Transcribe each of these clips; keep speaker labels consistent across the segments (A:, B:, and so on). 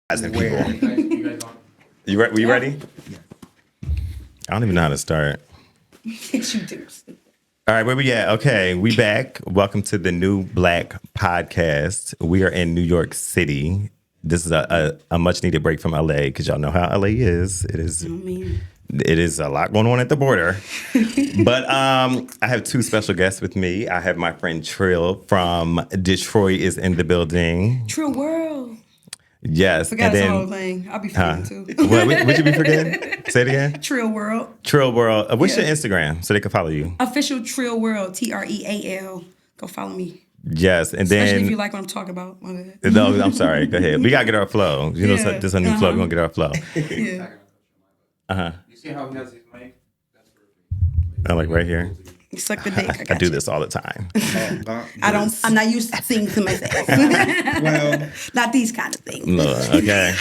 A: People. You ready?
B: Yeah.
A: I don't even know how to start.
C: Yes, you do.
A: All right, where we at? Okay, we back. Welcome to the New Black Podcast. We are in New York City. This is a much needed break from LA because y'all know how LA is. It is a lot going on at the border. But I have two special guests with me. I have my friend Trill from Detroit is in the building.
C: Trill World.
A: Yes.
C: Forgot the whole thing. I'll be forgetting too.
A: Would you be forgetting? Say it again.
C: Trill World.
A: Trill World. What's your Instagram so they can follow you?
C: Official Trill World. TREAL. Go follow me.
A: Yes, and
C: Especially
A: then
C: if you like what I'm talking about.
A: no, I'm sorry. Go ahead. We gotta get our flow. You know, this is a new flow. We're gonna get our flow.
C: Yeah.
B: You see how he has his mic? That's perfect.
A: I'm like right here.
C: You suck the dick.
A: I do this all the time.
C: I'm not used to singing to myself.
B: Well,
C: not these kind of things.
A: No, okay.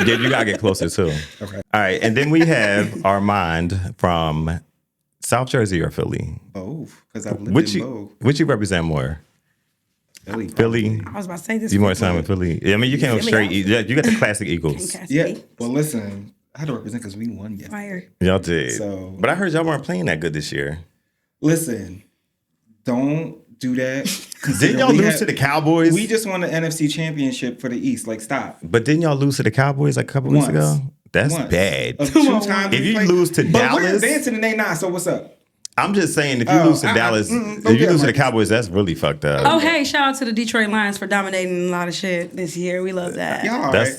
A: Yeah, you gotta get closer too.
B: Okay.
A: All right, and then we have Armand from South Jersey or Philly.
B: Oh, because I've lived in both.
A: Which you represent more? Philly.
C: I was about to say this.
A: You more time in Philly. I mean, you can't go straight.
C: Philly.
A: You got the classic Eagles.
B: Yeah. Well, listen, I had to represent because we won yesterday.
C: Fire.
A: Y'all did.
B: So,
A: but I heard y'all weren't playing that good this year.
B: Listen, don't do that.
A: Didn't y'all lose to the Cowboys?
B: We just won the NFC Championship for the East. Like, stop.
A: But didn't y'all lose to the Cowboys like a couple weeks ago? That's bad.
B: Two times
A: if you lose to
B: but
A: Dallas,
B: we're advancing and they not. So what's up?
A: I'm just saying, if you lose to Dallas, if you lose to the Cowboys, that's really fucked up.
C: Oh, hey, shout out to the Detroit Lions for dominating a lot of shit this year. We love that.
B: Y'all
A: That's-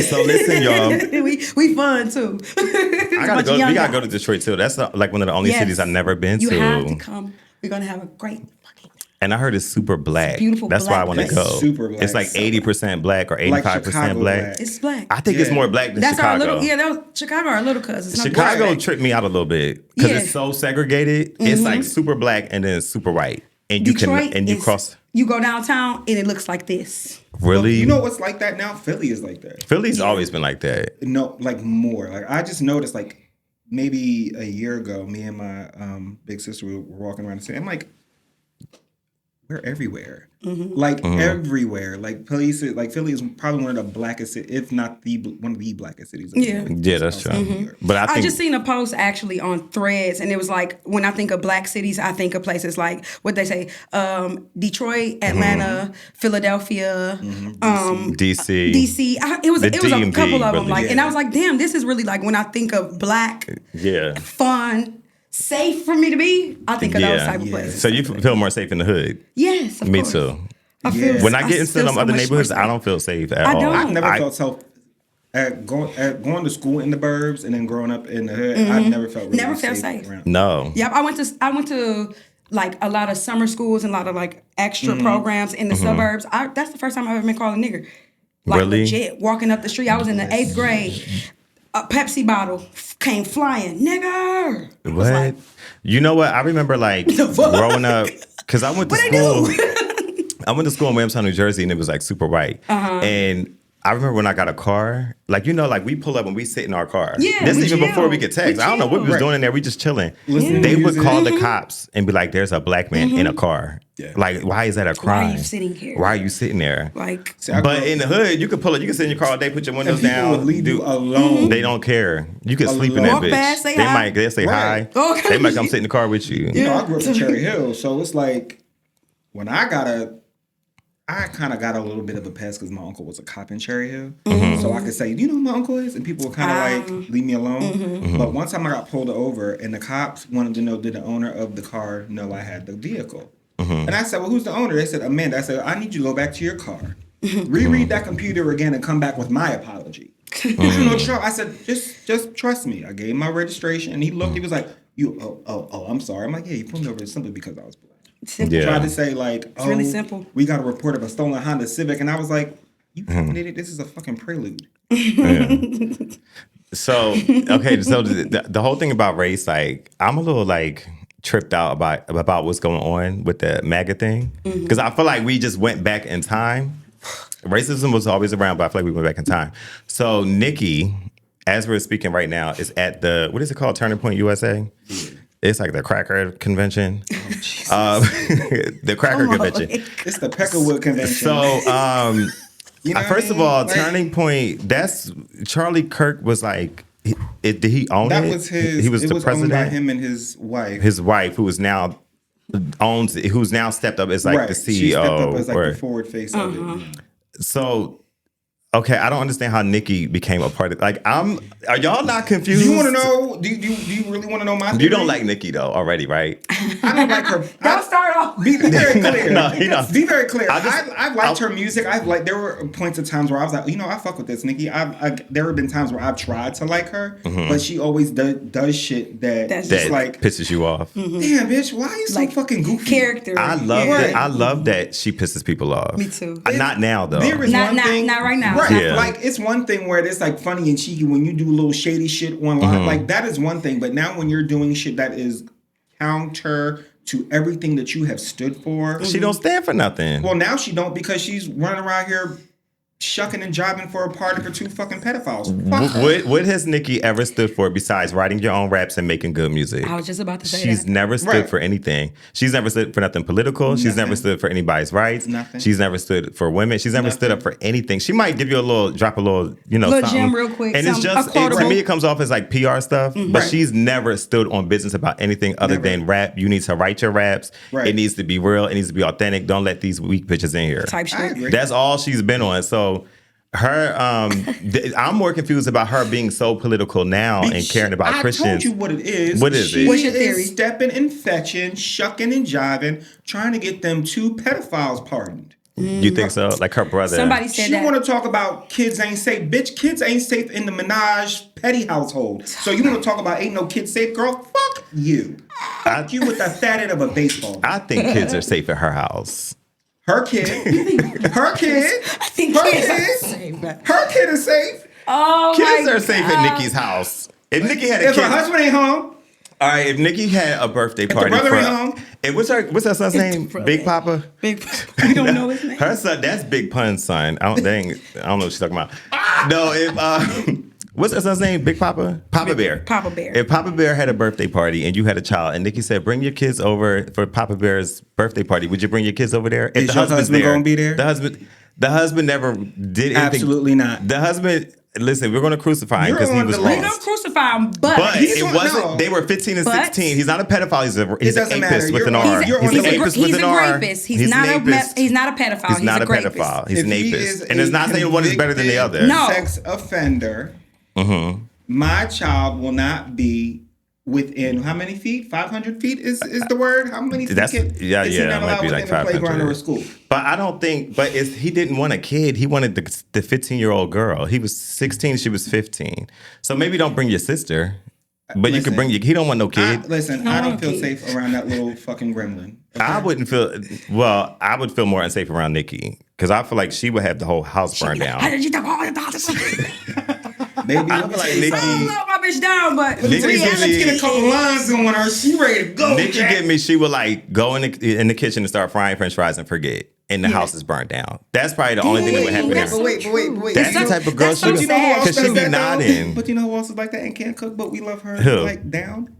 A: So listen, y'all.
C: we fun too.
A: We gotta go to Detroit too. That's like one of the only cities I've never been
C: You
A: to.
C: have to come. We're gonna have a great fucking.
A: And I heard it's super black.
C: It's beautiful.
A: That's why I want to go.
B: Super black.
A: It's like 80% black or 85% black.
C: It's black.
A: I think it's more black than
C: That's
A: Chicago.
C: our little. Yeah, that was Chicago. Our little cousins.
A: Chicago tripped me out a little bit because
C: Yeah.
A: it's so segregated. It's like super black and then super white, and
C: Detroit
A: you cross.
C: You go downtown and it looks like this.
A: Really?
B: You know what's like that now? Philly is like that.
A: Philly's always been like that.
B: No, like more. Like I just noticed, like maybe a year ago, me and my big sister were walking around the city. I'm like, we're everywhere. Like everywhere. Like Philly is probably one of the blackest cities, if not one of the blackest cities.
A: Yeah, that's true. But I think
C: just seen a post actually on Threads, and it was like, when I think of black cities, I think of places like what they say, Detroit, Atlanta, Philadelphia,
A: DC.
C: DC. It was a
A: DMV,
C: couple of them,
A: really,
C: like, and I was like, damn, this is really like when I think of black, fun, safe for me to be. I think of those type of places.
A: So you feel more safe in the hood?
C: Yes, of
A: Me
C: course.
A: too.
C: I feel
A: When I get into
C: feel
A: them
C: so
A: other
C: much
A: neighborhoods,
C: more
A: I
C: safe.
A: don't feel safe at
C: I
A: all.
C: don't.
B: I've never felt self going to school in the burbs and then growing up in the hood. I've never felt really
C: safe.
B: around.
A: No.
C: Yep, I went to like a lot of summer schools and a lot of like extra programs in the suburbs. That's the first time I've ever been called a nigger. Like
A: Really?
C: legit, walking up the street. I was in the 8th grade. A Pepsi bottle came flying, nigger. I was
A: What?
C: like,
A: You know what? I remember like growing up, because I went to school. I went to school in Williamstown, New Jersey, and it was like super white. And I remember when I got a car, like, you know, like we pull up and we sit in our car.
C: Yeah,
A: This
C: we
A: is even
C: chill.
A: before we could text.
C: We
A: I don't know what we was
B: chill.
A: doing in there. We just chilling.
B: Listening to
A: They would
B: music.
A: call the cops and be like, there's a black man in a car.
B: Yeah.
A: Like, why is that a crime?
C: Why are you sitting here?
A: Why are you sitting there?
C: like,
A: But in the hood, you could pull it. You can sit in your car all day, put your windows
B: And people
A: down.
B: would leave you alone.
A: They don't care. You can sleep in
B: Alone.
A: that
C: Walk
A: bitch.
C: past, say hi.
A: They'll say
B: Right.
A: hi.
C: Okay.
A: They might come sit in the car with you.
B: You know, I grew up in Cherry Hill, so it's like when I kind of got a little bit of a pass because my uncle was a cop in Cherry Hill. So I could say, do you know who my uncle is? And people would kind of like leave me alone. But one time I got pulled over and the cops wanted to know, did the owner of the car know I had the vehicle? And I said, well, who's the owner? They said, Amanda. I said, I need you to go back to your car, reread that computer again and come back with my apology. I said, just trust me. I gave him my registration and he looked, he was like, I'm sorry. I'm like, yeah, you pulled me over simply because I was black.
C: simple.
A: Yeah.
B: Tried to say like,
C: It's really simple.
B: We got a report of a stolen Honda Civic, and I was like, you fucking idiot, this is a fucking prelude.
A: So, okay, so the whole thing about race, like, I'm a little like tripped out about what's going on with the MAGA thing. Because I feel like we just went back in time. Racism was always around, but I feel like we went back in time. So Nicki, as we're speaking right now, is at the, what is it called? Turning Point USA? It's like the cracker convention. The cracker convention.
B: It's the Peckerwood convention.
A: So,
B: you know
A: first of
B: what I
A: all,
B: mean?
A: Turning Point. That's Charlie Kirk was like. Did he own it?
B: That was his.
A: He was
B: it
A: the
B: was
A: president.
B: owned by him and his wife.
A: His wife, who's now stepped up as like the CEO.
B: She stepped up as like the forward face of it.
A: So, okay, I don't understand how Nicki became a part of. Like, are y'all not confused?
B: Do you want to know? Do you really want to know my theory?
A: You don't like Nicki though already, right?
B: I don't like her.
C: Don't start off.
B: Be very clear.
A: No, he don't.
B: Be very clear.
A: I
B: I've liked her music. There were points of times where I was like, I fuck with this Nicki. There have been times where I've tried to like her, but she always does shit that's just like
A: pisses you off.
B: Damn, bitch, why are you so
C: Like,
B: fucking goofy?
C: Character.
A: I love that. I love that she pisses people off.
C: Me too.
A: Not now though.
B: There is
C: Not right now.
B: Right.
A: Yeah.
B: Like, it's one thing where it's like funny and cheeky when you do a little shady shit online. Like, that is one thing. But now when you're doing shit that is counter to everything that you have stood for.
A: She don't stand for nothing.
B: Well, now she don't, because she's running around here shucking and jiving for a party for two fucking pedophiles. Fuck her.
A: What has Nicki ever stood for besides writing your own raps and making good music?
C: I was just about to say
A: She's
C: that.
A: never stood for anything. She's never stood for nothing political. She's never stood for anybody's rights.
B: Nothing.
A: She's never stood for women. She's never stood up for anything. She might give you drop a little,
C: Little
A: something.
C: gem real quick,
A: And it's
C: something,
A: just,
C: a quotable.
A: to me, it comes off as like PR stuff, but
B: Right.
A: she's never stood on business about anything other
B: Never.
A: than rap. You need to write your raps.
B: Right.
A: It needs to be real. It needs to be authentic. Don't let these weak bitches in here.
C: Type
B: I
C: shit.
B: agree.
A: That's all she's been on. So her, I'm more confused about her being so political now and caring about Christians.
B: I told you what it is.
A: What is
B: she
A: it?
C: What's your theory?
B: Is stepping and fetching, shucking and jiving, trying to get them two pedophiles pardoned.
A: You think so? Like her brother.
C: Somebody said
B: She
C: that.
B: want to talk about kids ain't safe. Bitch, kids ain't safe in the Minaj petty household. So you want to talk about ain't no kids safe, girl? Fuck you. Fuck you with the fat end of a baseball.
A: I think kids are safe at her house.
B: Her kid. Her kid.
C: I think
B: Her
C: kids are
B: kid.
C: safe.
B: Her kid is safe.
C: Oh
A: Kids
C: my
A: are safe
C: God.
A: at Nicki's house. If Nicki had a
B: If
A: kid,
B: her husband ain't home,
A: all right. If Nicki had a birthday party
B: brother
A: for,
B: ain't home.
A: and what's her son's name?
C: brother.
A: Big Papa.
C: Big, we don't know his name.
A: Her son. That's Big Pun's son. I don't know what she's talking about. No. If what's her son's name? Big Papa. Papa Bear.
C: Papa Bear.
A: If Papa Bear had a birthday party and you had a child, and Nicki said, "Bring your kids over for Papa Bear's birthday party," would you bring your kids over there? If
B: Is your husband gonna be there?
A: The husband never did anything.
B: Absolutely not.
A: The husband. Listen, we're going to crucify him
B: You're
A: because he
B: on
A: was
B: the
C: We
A: wrong.
B: list.
C: don't crucify him, but,
A: But
B: He's
A: it
B: on-
A: wasn't.
B: no.
A: They were 15 and
C: But-
A: 16. He's not a pedophile. He's an
B: doesn't matter.
A: apist with an
B: You're
A: R.
B: on- you're
A: He's
B: on
A: an
B: the-
A: apist
C: he's
A: with
C: a
A: an R.
C: rapist. He's not
A: an apist.
C: he's not a pedophile.
A: He's not a
C: rapist.
A: pedophile. He's
B: If
A: an
B: he
A: apist.
B: is
A: And it's not saying one is better than the other.
C: No.
B: Sex offender. My child will not be within how many feet? 500 feet is the word. How many feet?
A: That's- yeah,
B: is he
A: yeah,
B: not
A: it might
B: allowed
A: be
B: within
A: like
B: the playground
A: 500.
B: or a school?
A: But I don't think. But he didn't want a kid. He wanted the 15-year-old girl. He was 16. She was 15. So maybe don't bring your sister. But you could bring your. He don't want no kid.
B: I don't feel safe around that little fucking gremlin.
A: I wouldn't feel. Well, I would feel more unsafe around Nicki because I feel like she would have the whole house burned down.
C: How did you talk all about this?
B: Baby,
A: I feel like Nicki.
C: I love my bitch down, but
A: Nicki
B: Let's
A: gives me-
B: get a couple lines on her. She ready to go.
A: Nicki
B: Jack.
A: get me. She would like go in the kitchen and start frying French fries and forget, and the house is burned down. That's probably the only thing that would happen
C: That's
A: there.
B: But wait.
A: That's the
C: so-
A: type of girl
C: that's
A: she
C: so
A: was.
B: You know who else
A: Because she
B: does
A: be
B: that, though?
A: nodding.
B: But you know who else is like that and can't cook, but we love her
A: Who?
B: like down?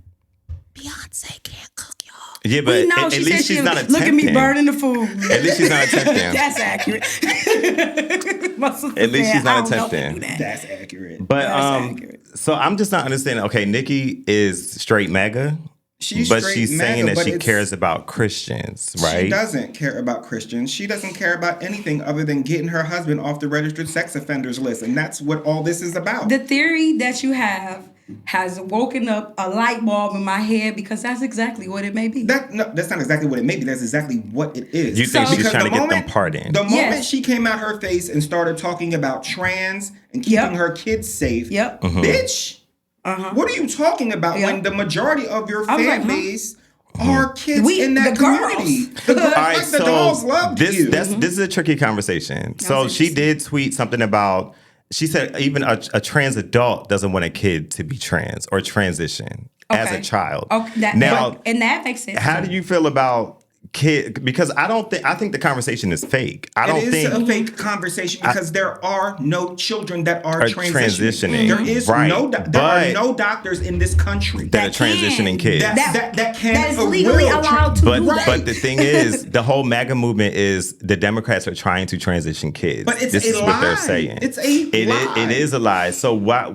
C: Beyonce can't cook, y'all.
A: Yeah, but
C: We know.
A: at
C: She
A: least
C: said
A: she's not attempting.
C: look at me burning the food.
A: At least she's not attempting.
C: That's accurate. My sister
A: At least
C: said,
A: she's not
C: I don't know if
A: attempting.
C: you do that.
B: That's accurate.
A: But
C: That's accurate.
A: so I'm just not understanding. Okay, Nicki is straight MAGA,
B: She's
A: but
B: straight
A: she's saying
B: MAGA,
A: that
B: but
A: she
B: it's-
A: cares about Christians,
B: She
A: right?
B: doesn't care about Christians. She doesn't care about anything other than getting her husband off the registered sex offenders list. And that's what all this is about.
C: The theory that you have has woken up a light bulb in my head because that's exactly what it may be.
B: That's not exactly what it may be. That's exactly what it is.
A: You think
C: So-
A: she's
B: Because
A: trying to
B: the
A: get them
B: moment-
A: pardoned?
B: The moment
C: Yes.
B: she came out her face and started talking about trans and keeping
C: Yep.
B: her kids safe,
C: Yep.
B: bitch, what are you talking about
C: Yep.
B: when the majority of your
C: I was
B: fan
C: like, huh?
B: base are kids
C: We-
B: in that
C: the girls.
B: community? The girls,
A: All right,
B: like the dolls loved
A: this
B: you.
A: this is a tricky conversation. So
C: That's
A: she did tweet something about. She said even a trans adult doesn't want a kid to be trans or transition as a child.
C: Okay,
A: Now,
C: and that makes sense.
A: how do you feel about kid, because I think the conversation is fake. I don't think
B: a fake conversation because there are no children that are transitioning.
A: There
B: is
A: right.
B: there are no doctors in this country
A: that are transitioning kids.
B: That
C: is legally allowed to do that.
A: But the thing is, the whole MAGA movement is the Democrats are trying to transition kids.
B: But it's
A: this
B: a
A: is
B: lie.
A: What they're saying.
B: It's a lie.
A: It is a lie. So what?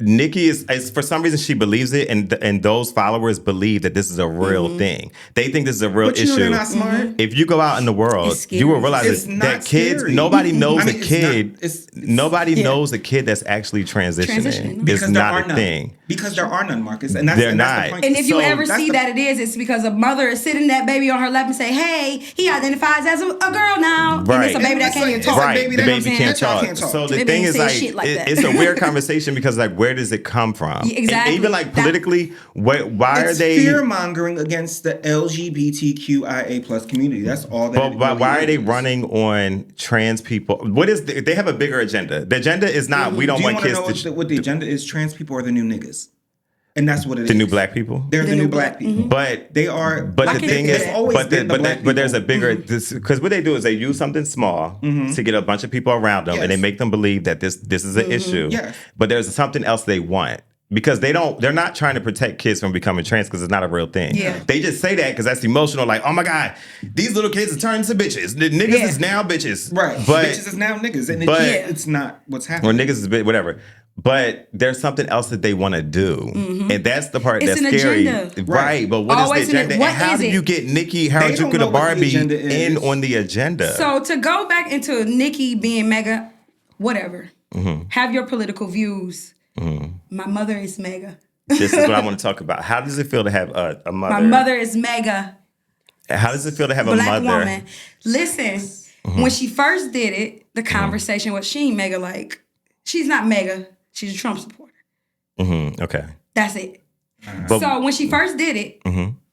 A: Nikki is for some reason she believes it, and those followers believe that this is a real thing. They think this is a real issue.
B: They're not smart.
A: If you go out in the world, you will realize that kids. Nobody knows a kid. Nobody knows a kid that's actually transitioning. It's not a thing.
B: Because there are none, Marcus, and that's
A: they're not.
B: The point.
C: And if you ever see that it is, it's because a mother is sitting that baby on her lap and say, "Hey, he identifies as a girl now."
A: Right.
C: And it's a baby that can't even talk.
A: Right. The baby can't talk. So the thing is, like, it's a weird conversation because, like, where does it come from?
C: Exactly.
A: And even like politically, why are they
B: fear mongering against the LGBTQIA plus community? That's all.
A: But why are they running on trans people? What is they have a bigger agenda? The agenda is not we don't want kids to.
B: What the agenda is? Trans people are the new niggas. And that's what it is.
A: The new black people?
B: They're the new black people.
A: But
B: they are.
A: But the thing is, but there's a bigger, because what they do is they use something small to get a bunch of people around them, and they make them believe that this is an issue.
B: Yes.
A: But there's something else they want. Because they're not trying to protect kids from becoming trans because it's not a real thing.
C: Yeah.
A: They just say that because that's emotional. Like, oh my God, these little kids are turning to bitches. The niggas is now bitches.
B: Right.
A: But
B: bitches is now niggas. And it's not what's happening.
A: Or niggas is whatever. But there's something else that they want to do. And that's the part that's scary.
C: Agenda.
A: Right. But what is the agenda? And how do you get Nikki Harajuku the Barbie in on the agenda?
C: So to go back into Nikki being MAGA, whatever. Have your political views. My mother is MAGA.
A: This is what I want to talk about. How does it feel to have a mother?
C: My mother is MAGA.
A: How does it feel to have
C: Black
A: a mother?
C: Woman. Listen, when she first did it, the conversation was she ain't MAGA like. She's not MAGA. She's a Trump supporter.
A: Okay.
C: That's it. So when she first did it,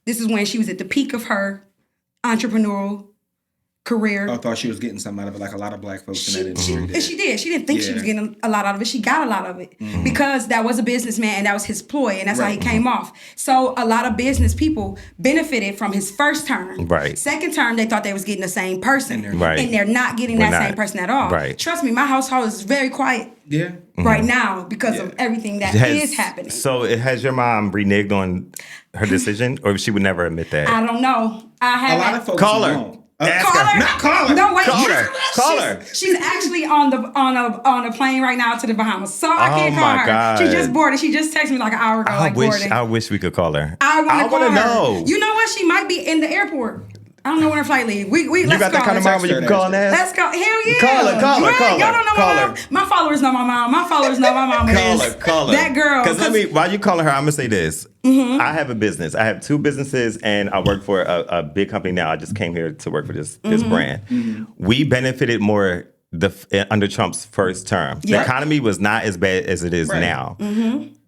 C: this is when she was at the peak of her entrepreneurial career.
B: I thought she was getting something out of it, like a lot of black folks in that industry.
C: And she did. She didn't think she was getting a lot out of it. She got a lot of it because that was a businessman and that was his ploy and that's how he came off. So a lot of business people benefited from his first term.
A: Right.
C: Second term, they thought they was getting the same person.
A: Right.
C: And they're not getting same person at all.
A: Right.
C: Trust me, my household is very quiet.
B: Yeah.
C: Right now because of everything that is happening.
A: So has your mom reneged on her decision or she would never admit that?
C: I don't know. I haven't.
B: A lot of folks
A: Call her.
B: won't.
A: Ask her.
B: Not call her.
C: No, wait.
A: Call her.
C: She's actually on a plane right now to the Bahamas, so I can't call her.
A: God.
C: She just boarded. She just texted me like an hour ago.
A: I wish we could call her.
C: I want to
A: know.
C: You know what? She might be in the airport. I don't know when her flight leaves.
A: You got that kind of mom where you can call and ask?
C: Let's go. Hell yeah.
A: Call her.
C: Y'all don't know my mom. My followers know my mom. My followers know my mom.
A: Call her.
C: That girl.
A: Because while you calling her, I'm going to say this. I have a business. I have 2 businesses and I work for a big company now. I just came here to work for this brand. We benefited more under Trump's first term. The economy was not as bad as it is now.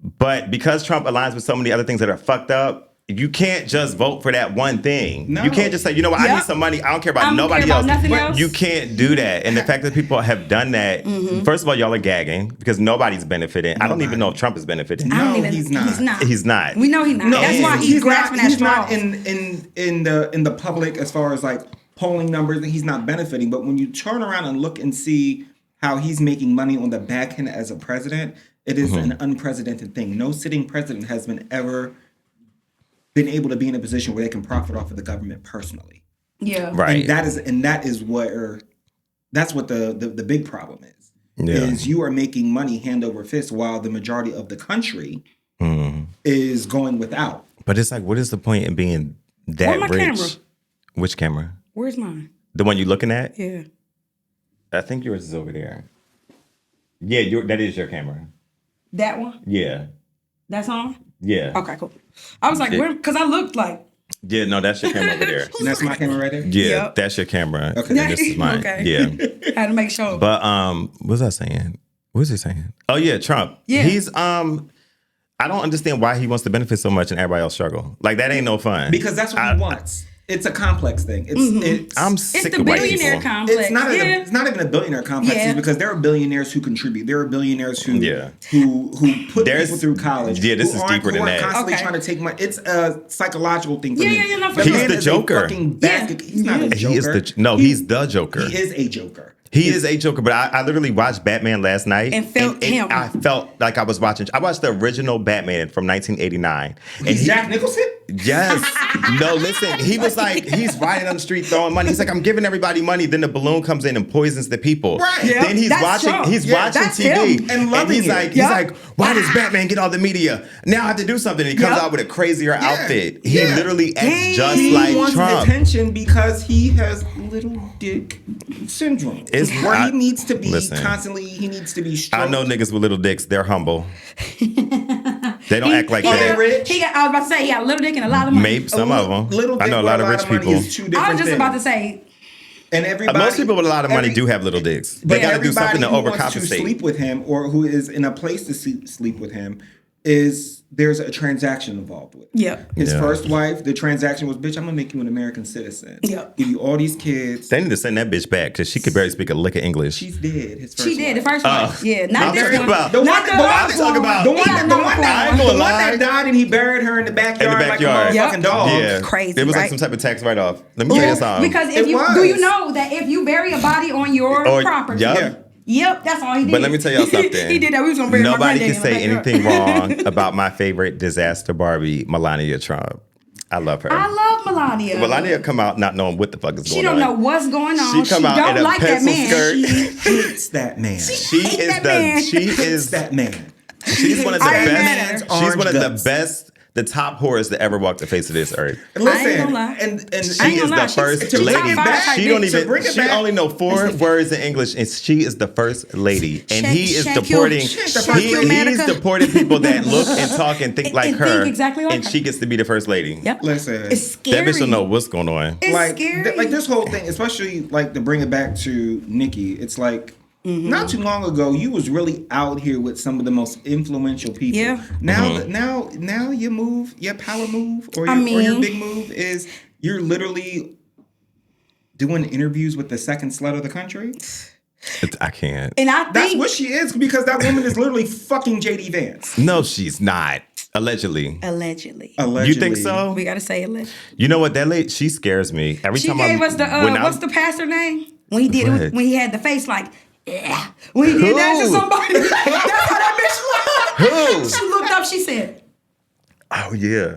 A: But because Trump aligns with so many other things that are fucked up, you can't just vote for that one thing. No. You can't just say, you know what, I need some money. I don't care about nobody else.
C: Nothing else.
A: You can't do that. And the fact that people have done that, first of all, y'all are gagging because nobody's benefiting. I don't even know if Trump is benefiting.
B: No, he's not.
A: He's not.
C: We know he's not.
B: No,
C: that's why he's grasping at straws.
B: in the public as far as like polling numbers, he's not benefiting. But when you turn around and look and see how he's making money on the back end as a president, it is an unprecedented thing. No sitting president has been able to be in a position where they can profit off of the government personally.
C: Yeah.
A: Right.
B: And that's what the big problem is. Is you are making money hand over fist while the majority of the country is going without.
A: But it's like, what is the point in being that
C: Where's my
A: rich?
C: camera?
A: Which camera?
C: Where's mine?
A: The one you're looking at?
C: Yeah.
A: I think yours is over there. Yeah, that is your camera.
C: That one?
A: Yeah.
C: That's on?
A: Yeah.
C: Okay, cool. I was like, because I looked like.
A: Yeah, no, that's your camera over there.
B: And that's my camera right there?
A: Yeah, that's your camera.
B: Okay.
A: And this is mine.
C: Okay.
A: Yeah.
C: I had to make sure.
A: But what was I saying? What was he saying? Oh yeah, Trump.
C: Yeah.
A: He's I don't understand why he wants to benefit so much and everybody else struggle. Like that ain't no fun.
B: Because that's what he wants. It's a complex thing.
A: I'm sick
C: the
A: of white
C: billionaire
A: people.
C: complex.
B: It's not even a billionaire complex. It's because there are billionaires who contribute. There are billionaires who put people through college.
A: Yeah, this is deeper than that.
B: Constantly trying to take money. It's a psychological thing for me.
C: No, for
A: He's
C: sure.
A: the Joker.
B: He's not a Joker.
A: He's the Joker.
B: He is a Joker.
A: He is a Joker, but I literally watched Batman last night.
C: And felt him.
A: I felt like I watched the original Batman from 1989.
B: He's Jack Nicholson?
A: Yes. No, listen, he was like, he's riding on the street throwing money. He's like, I'm giving everybody money. Then the balloon comes in and poisons the people.
B: Right.
C: Yeah.
A: Then he's watching TV.
C: Him.
B: And loving
A: he's
B: it.
A: He's like, why does Batman get all the media? Now I have to do something. And he comes out with a crazier outfit. He literally acts just like
B: wants
A: Trump.
B: attention because he has little dick syndrome. He needs to be constantly, he needs to be stroked.
A: I know niggas with little dicks. They're humble. They don't act like that.
B: Rich?
C: I was about to say he got a little dick and a lot of money.
A: Maybe some of them.
B: Little
A: I know a lot of rich people.
C: I was just about to say.
B: And everybody,
A: most people with a lot of money do have little dicks. They got to do something to overcompensate.
B: Wants to sleep with him, or who is in a place to sleep with him, there's a transaction involved with.
C: Yeah.
B: His first wife, the transaction was, bitch, I'm gonna make you an American citizen.
C: Yeah.
B: Give you all these kids.
A: They need to send that bitch back because she could barely speak a lick of English.
B: She's dead. His first
C: She did, the
B: wife.
C: first one. Yeah, not this one.
B: The one
A: that
B: died and he buried her in the backyard. Like a motherfucking dog.
A: Yeah.
C: Crazy,
A: It was like
C: right?
A: some type of tax write-off. Let me tell you something.
C: Because do you know that if you bury a body on your property, Yep, that's all he did.
A: But let me tell y'all something.
C: He did that. We was gonna bury my
A: Nobody
C: granddaddy
A: can say
C: in the
A: anything wrong about my favorite disaster Barbie, Melania Trump. I love her.
C: I love Melania.
A: Melania come out not knowing what the fuck is going on.
C: She don't know what's going on.
A: She come out
C: don't
A: in a
C: like that
A: pencil
C: man.
A: skirt.
B: She hates that man.
A: She is
B: that man.
A: She's one of the
C: I ain't
A: best.
C: mad at
A: She's one of the best. The top whores that ever walked the face of this earth.
B: Listen,
C: and
A: she is the first lady. She don't even. She only know 4 words in English, and she is the first lady. And he is deporting. He's deporting people that look and talk and think like her.
C: Exactly like
A: and
C: her.
A: she gets to be the first lady.
C: Yep.
B: Listen,
C: it's scary.
A: That bitch don't know what's going on.
C: It's scary.
B: Like this whole thing, especially like to bring it back to Nicki. It's like. Mm-hmm. Not too long ago, you was really out here with some of the most influential people.
C: Yeah.
B: Now, now your move, your power move, or your big move is you're literally doing interviews with the second slut of the country.
A: I can't.
C: And I think
B: that's what she is because that woman is literally fucking JD Vance.
A: No, she's not. Allegedly. You think so?
C: We gotta say allegedly.
A: You know what? That lady, she scares me every time.
C: She gave us the what's the pastor name when he did it when he had the face like. Yeah. When he did that to somebody, that's how that bitch looked.
A: Who?
C: She looked up, she said,
A: oh, yeah.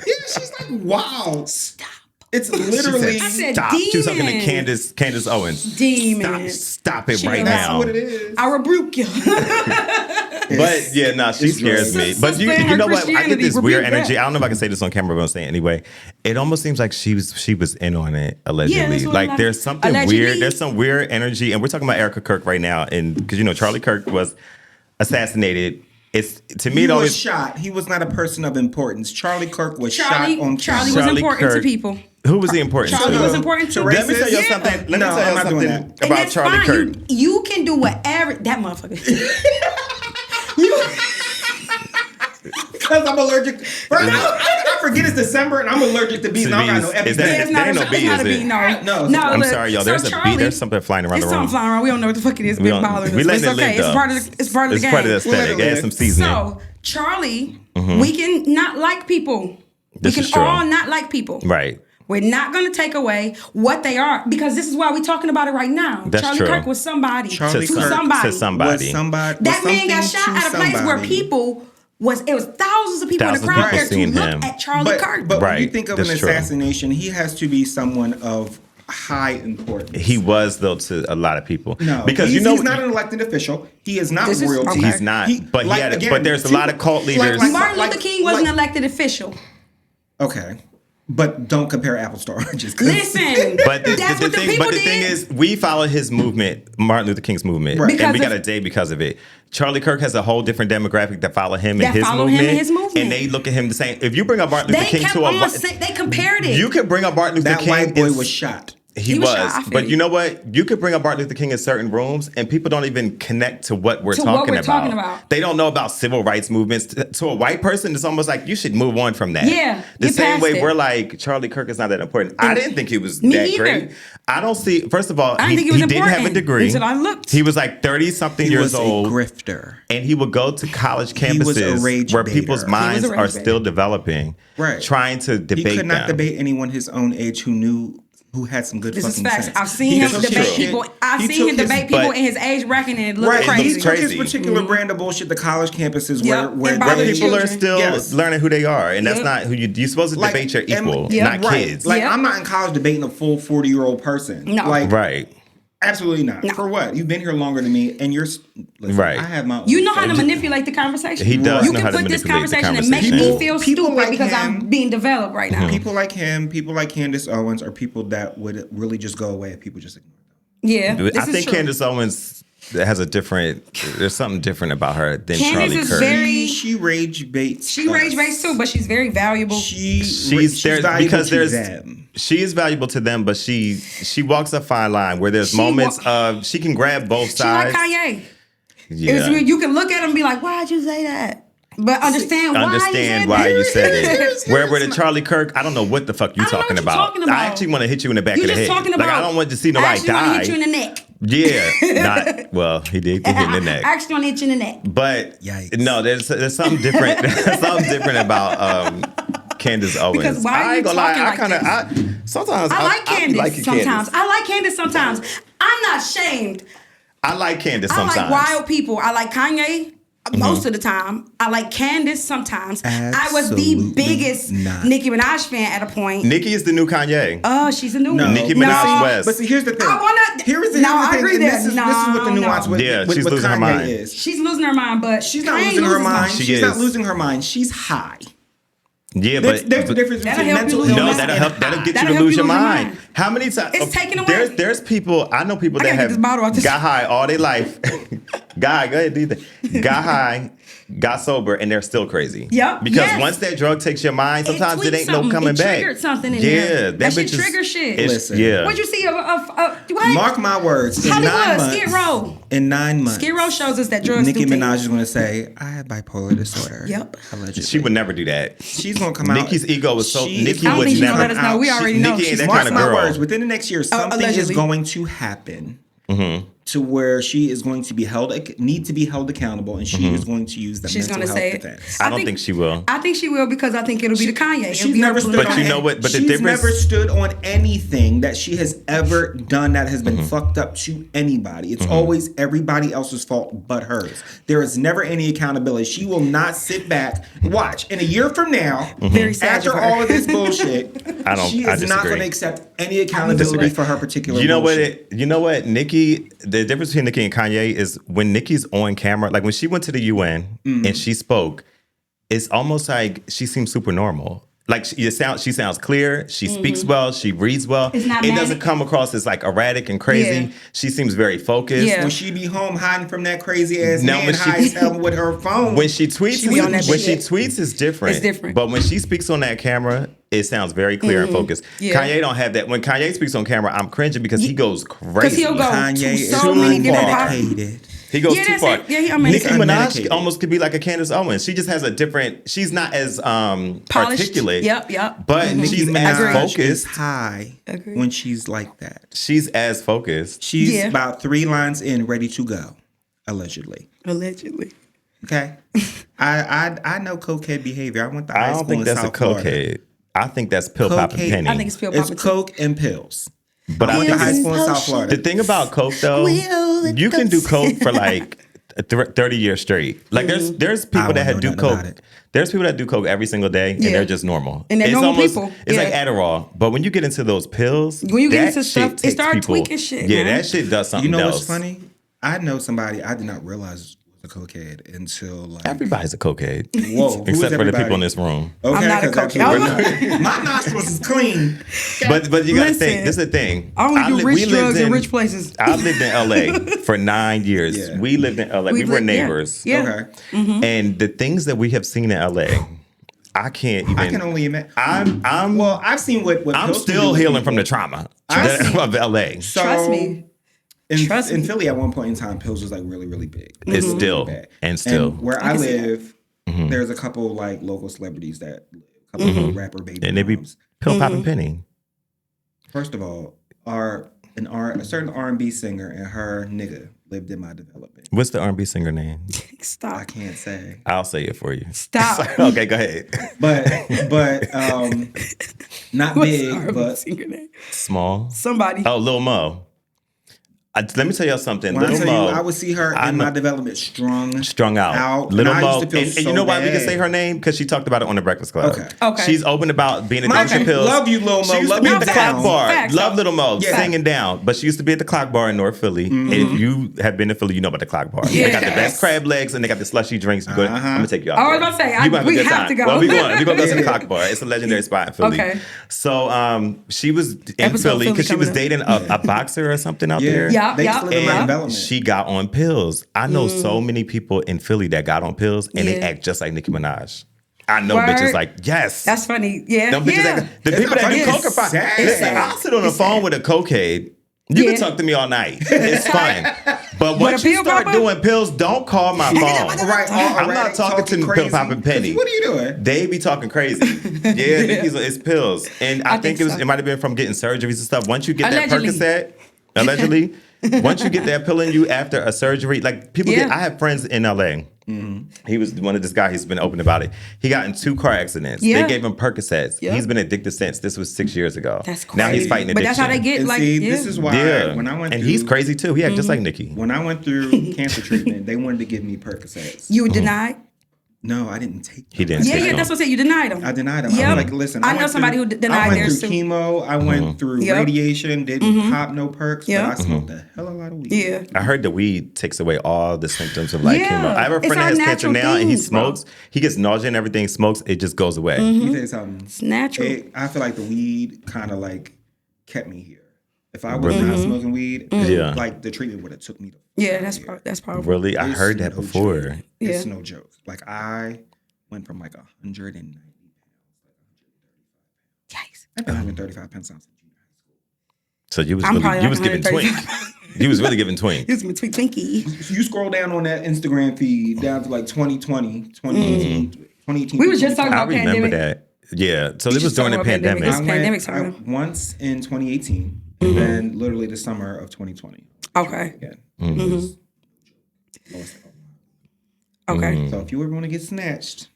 B: Yeah, she's like, wow.
C: Stop.
B: It's literally.
C: I said,
A: stop.
C: demon.
A: She was talking to Candace Owens.
C: Demon.
A: Stop it right
B: That's
A: now.
B: what it is.
C: I rebuke you.
A: But yeah, no, she scares me. But you know what? I get this weird energy. I don't know if I can say this on camera, but I'm saying it anyway. It almost seems like she was in on it allegedly.
C: Yeah,
A: like there's something weird. There's some weird energy, and we're talking about Erika Kirk right now, and because Charlie Kirk was assassinated. It's to me.
B: He was shot. He was not a person of importance. Charlie Kirk was shot on camera.
C: Charlie was important to people.
A: Who was he important
C: Charlie
A: to?
C: Was important to.
A: Let me tell you something. Let me tell you something about Charlie Kirk.
C: You can do whatever that motherfucker.
B: Because I'm allergic. I forget it's December and I'm allergic to bees. And I don't got no
A: Is that ain't no bee, is it?
C: No.
A: I'm sorry, y'all. There's a bee. There's something flying around the room.
C: There's something flying around. We don't know what the fuck it is. Been bothering us. It's okay. It's part of the game.
A: It's part of the aesthetic. Add some seasoning.
C: So Charlie, we can not like people. We can all not like people.
A: Right.
C: We're not going to take away what they are because this is why we're talking about it right now.
A: That's
C: Charlie
A: true.
C: Kirk was somebody.
B: Charlie
C: to
B: Kirk
C: somebody.
B: That
C: man got shot at a place where people it was thousands of people in the crowd there to look at Charlie Kirk.
B: But when you think of an assassination, he has to be someone of high importance.
A: He was though to a lot of people.
B: No,
A: because
B: he's not an elected official. He is not royalty.
A: He's not. But but there's a lot of cult leaders.
C: Martin Luther King was an elected official.
B: Okay. But don't compare apples to oranges.
C: Listen,
A: but the thing is, we follow his movement, Martin Luther King's movement, right. And we got a day because of it. Charlie Kirk has a whole different demographic that follow him and his movement, and they look at him the same. If you bring up Martin Luther King
C: they compared it.
A: You could bring up Martin Luther King.
B: That white boy was shot.
A: He
C: was
A: was.
C: shy, I feel
A: But
C: you.
A: you know what? You could bring up Martin Luther King in certain rooms and people don't even connect to what we're,
C: To what
A: talking,
C: we're
A: about.
C: talking about.
A: They don't know about civil rights movements. To a white person, it's almost like you should move on from that.
C: Yeah,
A: The
C: get
A: same
C: past
A: way
C: it.
A: we're like, Charlie Kirk is not that important. I didn't think he was
C: Me
A: that
C: either.
A: great. I don't see, first of all,
C: I didn't
A: he
C: think he was
A: didn't have a
C: important
A: degree.
C: until I looked.
A: He was like 30-something
B: He
A: years
B: was
A: old.
B: a grifter.
A: And he would go to college
B: He was a
A: campuses
B: rage
A: where
B: baiter.
A: people's
B: He was a
A: minds
C: rage
A: are
C: baiter.
A: still developing,
B: Right.
A: trying to debate
B: He could not
A: them.
B: debate anyone his own age who had some good
C: This is
B: fucking
C: facts.
B: sense.
C: I've seen
B: He
C: him
B: took
C: debate
B: his shit-
C: people. I've
B: he
C: seen
B: took
C: him
B: his-
C: debate people
A: but-
C: in his age bracket, and it looked
B: Right,
C: crazy.
B: he took his
A: Crazy.
B: particular brand of bullshit to college campuses
C: Yep,
B: where
C: and
A: Where
C: Other
A: people are
C: children.
A: still
B: Yes.
A: learning who they are, and that's
C: Yep.
A: not who you're supposed to
B: Like,
A: debate your equal,
C: Yep.
A: not
B: right.
A: kids.
B: Like
C: Yep.
B: I'm not in college debating a full 40-year-old person.
C: No.
B: Like
A: Right.
B: absolutely not.
C: No.
B: For what? You've been here longer than me, and you're listen,
A: Right.
B: I have my own
C: You know how to
B: thing.
C: manipulate the conversation.
A: He does
C: You
A: know
C: can
A: how to
C: put this
A: manipulate the
C: conversation and make me
A: conversation.
C: feel
B: People
C: stupid
B: like
C: because
B: him-
C: I'm being developed right now.
B: People like him, people like Candace Owens, are people that would really just go away if people just ignore them.
C: Yeah, this
A: I
C: is
A: think
C: true.
A: Candace Owens has a different. There's something different about her than
C: Candace
A: Charlie
C: is
A: Kirk.
C: very-
B: She rage baits.
C: She rage baits too, but she's very valuable.
A: She's there
B: valuable
A: because
B: to
A: there's
B: them.
A: she is valuable to them, but she walks a fine line where there's
C: She
A: moments
C: wa-
A: of she can grab both
C: She like
A: sides.
C: Kanye.
A: Yeah.
C: It's weird. You can look at him and be like, "Why'd you say that?" But understand why
A: you
C: you
A: said
C: that.
A: it. Where with the Charlie Kirk, I don't know what the fuck you
C: I don't know
A: talking
C: what you're
A: about.
C: talking about.
A: I actually want to hit you in the back
C: You
A: of the
C: just
A: head.
C: talking
A: Like
C: about.
A: I don't want to see
C: I
A: nobody
C: actually want to
A: die.
C: hit you in the neck.
A: Yeah, not well. He did get hit in the neck.
C: I actually want to hit you in the neck.
A: But
B: Yikes.
A: no, there's something different. There's something different about Candace Owens.
C: Because why are
A: I
C: you
A: ain't gonna
C: talking
A: lie.
C: like
A: I kind of sometimes
C: I like Candace
A: liking
C: sometimes.
A: Candace.
C: I like Candace sometimes. I'm not shamed.
A: I like Candace
C: I
A: sometimes.
C: like wild people. I like Kanye
A: Mm-hmm.
C: most of the time. I like Candace sometimes. I was the
B: Absolutely
C: biggest
B: not.
C: Nicki Minaj fan at a point.
A: Nicki is the new Kanye.
C: Oh, she's a new
B: No.
C: one.
A: Nicki Minaj West.
B: But see, here's the thing.
C: I wanna-
B: Here's the
C: No, I
B: thing.
C: agree
B: and
C: there.
B: this is
C: No,
B: what the nuance
C: no.
B: with,
A: Yeah,
B: with,
A: she's
B: with
A: losing her
B: Kanye
A: mind.
B: is.
C: She's losing her mind, but
B: She's not
C: Kanye
B: losing her
C: loses
B: mind.
A: She
B: She's not
A: is.
B: losing her mind. She's high.
A: Yeah,
B: There's
A: but
B: a difference
C: That'll
B: between
C: help you
B: mental
C: lose
B: illness
C: your
A: no,
C: mind.
A: that'll help. That'll get
C: That'll
A: you to
C: help
A: lose
C: you
A: your
C: lose your
A: mind.
C: mind.
A: How many times?
C: It's taken away.
A: There's people. I know people that
C: gotta get
A: have
C: this bottle out this-
A: got high all their life. Go ahead, do your thing. Got high, got sober, and they're still crazy.
C: Yep,
A: Because
C: yes.
A: once that drug takes your mind, sometimes it
C: tweaked
A: ain't no
C: something.
A: coming
C: It
A: back.
C: triggered something in
A: yeah,
C: there. That shit
A: bitch is-
C: trigger shit.
A: it's-
B: Listen.
A: Yeah.
C: What'd you see? What?
B: Mark my words. In
C: Hollywood,
B: 9 months.
C: Skid Row.
B: In 9 months.
C: Skid Row shows us that drugs
B: Nicki
C: do
B: Minaj
C: things.
B: is going to say, I have bipolar disorder.
C: Yep.
B: Allegedly.
A: She would never do that.
B: She's going to come out.
A: Nikki's ego was so.
B: She-
A: Nikki
C: I don't
A: would
C: think she's
A: never.
C: gonna let us know. We already know.
A: Nikki ain't that
B: Mark
A: kind of
B: my
A: girl.
B: words. Within the next year, something is
C: allegedly.
B: going to happen to where she is going to be need to be held accountable, and she is going to use the
C: She's
B: mental
C: gonna
B: health
C: say it.
B: defense.
A: I don't think she will.
C: I think she will because I think it'll be the Kanye. It'll
B: She's
C: be her
B: never
C: blue
B: stood
A: But
B: on
A: you
C: line.
A: know what? But the
B: she's
A: difference-
B: never stood on anything that she has ever done that has been fucked up to anybody. It's always everybody else's fault but hers. There is never any accountability. She will not sit back. Watch in a year from now,
C: Very sad
B: after
C: of her.
B: all of this bullshit,
A: I
B: she is
A: disagree.
B: not going to accept any accountability for her particular.
A: You know
B: bullshit.
A: what? You know what? Nikki. The difference between Nikki and Kanye is when Nikki's on camera. Like when she went to the UN and she spoke, it's almost like she seems super normal. Like she sounds clear. She speaks well. She reads well.
C: It's not
A: it
C: manic.
A: doesn't come across as like erratic and crazy.
C: Yeah.
A: She seems very focused.
C: Yeah.
B: When she be home hiding from that crazy ass
A: Now,
B: man,
A: when she-
B: high as hell with her phone.
A: When she tweets,
C: She be on that
A: when
C: shit.
A: she tweets, it's different.
C: It's different.
A: But when she speaks on that camera, it sounds very clear and focused.
C: Yeah.
A: Kanye don't have that. When Kanye speaks on camera, I'm cringing because he goes
C: Because
A: crazy.
C: he'll go
B: Kanye
C: to
B: is
C: so many different
B: unmedicated.
A: He goes
C: Yeah,
A: too
C: that's
A: far.
C: it. Yeah, he
A: Nicki
C: unmedicated.
A: Minaj
B: Unmedicated.
A: almost could be like a Candace Owens. She just has a different. She's not as
C: Polished.
A: articulate.
C: Yep.
A: But
B: Nicki
A: she's
B: Minaj
A: as
B: is
A: focused.
B: high
C: Agreed.
B: when she's like that.
A: She's as focused.
B: She's
C: Yeah.
B: about 3 lines in, ready to go, allegedly.
C: Allegedly.
B: Okay, I know cokehead behavior. I went to
A: I
B: high
A: don't
B: school
A: think
B: in
A: that's
B: South
A: a
B: Florida.
A: cokehead. I think that's pill popping
B: Cocaine.
A: penny.
C: I think it's pill
B: It's
C: popping.
B: coke and pills.
A: but I
B: I went to
A: think
B: high
A: it's,
B: school in South Florida.
A: the thing about coke though, you can do coke for like 30 years straight. Like there's people
B: I
A: that
B: wouldn't
A: do
B: know nothing
A: coke.
B: about it.
A: There's people that do coke every single day and
C: Yeah.
A: they're just normal.
C: And they're
A: it's
C: normal
A: almost,
C: people.
A: It's
C: Yeah.
A: like Adderall. But when you get into those pills,
C: When you get
A: that
C: into stuff,
A: shit
C: it
A: takes
C: start
A: people-
C: tweaking shit,
A: Yeah,
C: man.
A: that shit does something
B: You know
A: else.
B: what's funny? I know somebody I did not realize was a cokehead until like
A: Everybody's a cokehead.
B: whoa, who's
A: Except for the people
B: everybody?
A: in this room.
B: Okay,
C: I'm not a
B: 'cause
C: cokehead.
B: my nostrils is clean.
A: But you gotta
C: Listen,
A: think. This is the thing.
C: I only do
A: we
C: rich
A: lived
C: drugs in rich places.
A: I lived in LA for 9 years.
B: Yeah.
A: We lived in LA. We were
C: lived- yeah.
A: neighbors.
C: Yeah.
B: Okay.
A: And the things that we have seen in LA I can't even.
B: I can only imagine.
A: Well,
B: I've seen what
A: I'm
B: pills can
A: still
B: do with
A: healing
B: people.
A: from the trauma
B: I've
A: of LA.
B: So,
C: Trust me.
B: In Philly, at one point in time, pills was like really, really big.
A: It's
B: really,
A: still
B: really bad.
A: and still
B: Where I live, there's a couple like local celebrities that live. A couple of rapper baby
A: and they be
B: moms.
A: pill popping penny.
B: First of all, a certain R&B singer and her nigga lived in my development.
A: What's the R&B singer name?
C: Stop.
B: I can't say.
A: I'll say it for you.
C: Stop.
A: Okay, go ahead.
B: But not big, but
A: Small.
C: Somebody.
A: Oh, Lil Mo. Let me tell y'all something.
B: when I
A: Little
B: tell
A: Mo.
B: you, I would see her in my development strung
A: out.
B: And
A: Little
B: I
A: Mo.
B: used to feel
A: And
B: so
A: you know why we can
B: bad.
A: say her name? Because she talked about it on the Breakfast Club.
C: Okay.
A: She's open about being
B: My
A: addicted to
B: bad.
A: pills.
B: Love you, Lil Mo.
A: She used
B: Love
A: to be
B: you
A: at the
B: down.
A: clock bar.
C: Facts,
A: Love
C: though.
A: Little Mo
B: Yeah.
A: singing down. But she used to be at the clock bar in North Philly. And if you have been to Philly, you know about the clock bar. They got the best crab legs and they got the slushy drinks. I'm gonna take you out.
C: I was
A: there.
C: about to say,
A: You gonna
C: we
A: a good
C: have
A: time.
C: to go.
A: Well, we're going to go to the
B: Yeah.
A: clock bar. It's a legendary spot in Philly.
C: Okay.
A: So she was in
C: Episode
A: Philly because she
C: Philly
A: was
C: coming
A: dating a boxer or something out there.
C: Yeah.
B: They just live in my
A: And
B: development.
A: she got on pills. I know so many people in Philly that got on pills and they
C: Yeah.
A: act just like Nicki Minaj. I know
C: Word.
A: bitches like, yes.
C: That's funny. Yeah.
A: Them bitches
C: Yeah.
A: act, the
B: It's
A: people
B: not
A: that do
B: funny,
A: coke are
B: it's
A: fine.
B: sad.
A: Listen, I'll sit on the phone with a cokehead. You can talk to me all night. It's fine. But once
C: a
A: you
C: pill
A: start
C: popper?
A: doing pills, don't call my phone.
B: Right,
A: I'm not talking to
B: crazy.
A: pill popping Penny.
B: What are you doing?
A: They be talking crazy. Yeah, Nicki's it's pills. And I think
C: think so.
A: it might have been from getting surgeries and stuff. Once you get
C: Allegedly.
A: that Percocet, allegedly, once you get that pill in you after a surgery, like people
C: Yeah.
A: I have friends in LA. He was one of this guy. He's been open about it. He got in 2 car accidents.
C: Yeah.
A: They gave him Percocets.
C: Yeah.
A: He's been addicted since. This was 6 years ago.
C: That's crazy.
A: Now he's fighting addiction.
C: But that's how they get
B: And
C: like.
B: see,
C: yeah.
B: this is why
A: Yeah,
B: when I went
A: and
B: through,
A: he's crazy too. He act just like Nicki.
B: When I went through cancer treatment, they wanted to give me Percocets.
C: You denied.
B: No, I didn't take them.
A: He didn't.
C: Yeah,
A: take
C: yeah.
A: them.
C: That's what I said. You denied them.
B: I denied them.
C: Yep.
B: I was like, listen,
C: I know
B: went
C: somebody
B: through-
C: who denied
B: I went
C: theirs
B: through
C: too.
B: chemo. I went through
C: Yep.
B: radiation. Didn't pop no perks,
C: Yep.
B: but I smoked a hell of a lot of weed.
C: Yeah.
A: I heard the weed takes away all the symptoms of like
C: Yeah.
A: chemo. I have a
C: It's
A: friend that
C: our
A: has cancer
C: natural
A: now and he
C: things, bro.
A: smokes. He gets nausea and everything, smokes, it just goes away.
B: Let me tell you something.
C: It's natural.
B: I feel like the weed kind of like kept me here. If I was not smoking weed,
A: Yeah.
B: like the treatment would have took me to.
C: Yeah, that's powerful.
A: Really? I
B: It's
A: heard that
B: no
A: before.
B: joke.
C: Yeah.
B: It's no joke. Like I went from like 190
C: Yikes.
B: I've been 135 pounds since junior high school.
A: So you was
C: I'm
A: really,
C: probably
A: you
C: like
A: was giving twink.
C: 135.
A: You was really giving twink.
C: It's my Twinkie.
B: If you scroll down on that Instagram feed down to like 2020, 2018, 2018.
C: We was just talking
A: I
C: about
A: remember
C: pandemic.
A: that. Yeah. So this was
C: just
A: during the
C: talking about
A: pandemic.
C: pandemic.
B: I
C: Pandemic
B: went
C: time.
B: once in 2018 and then literally the summer of 2020
C: Okay.
B: again.
C: Okay.
B: So if you ever want to get snatched,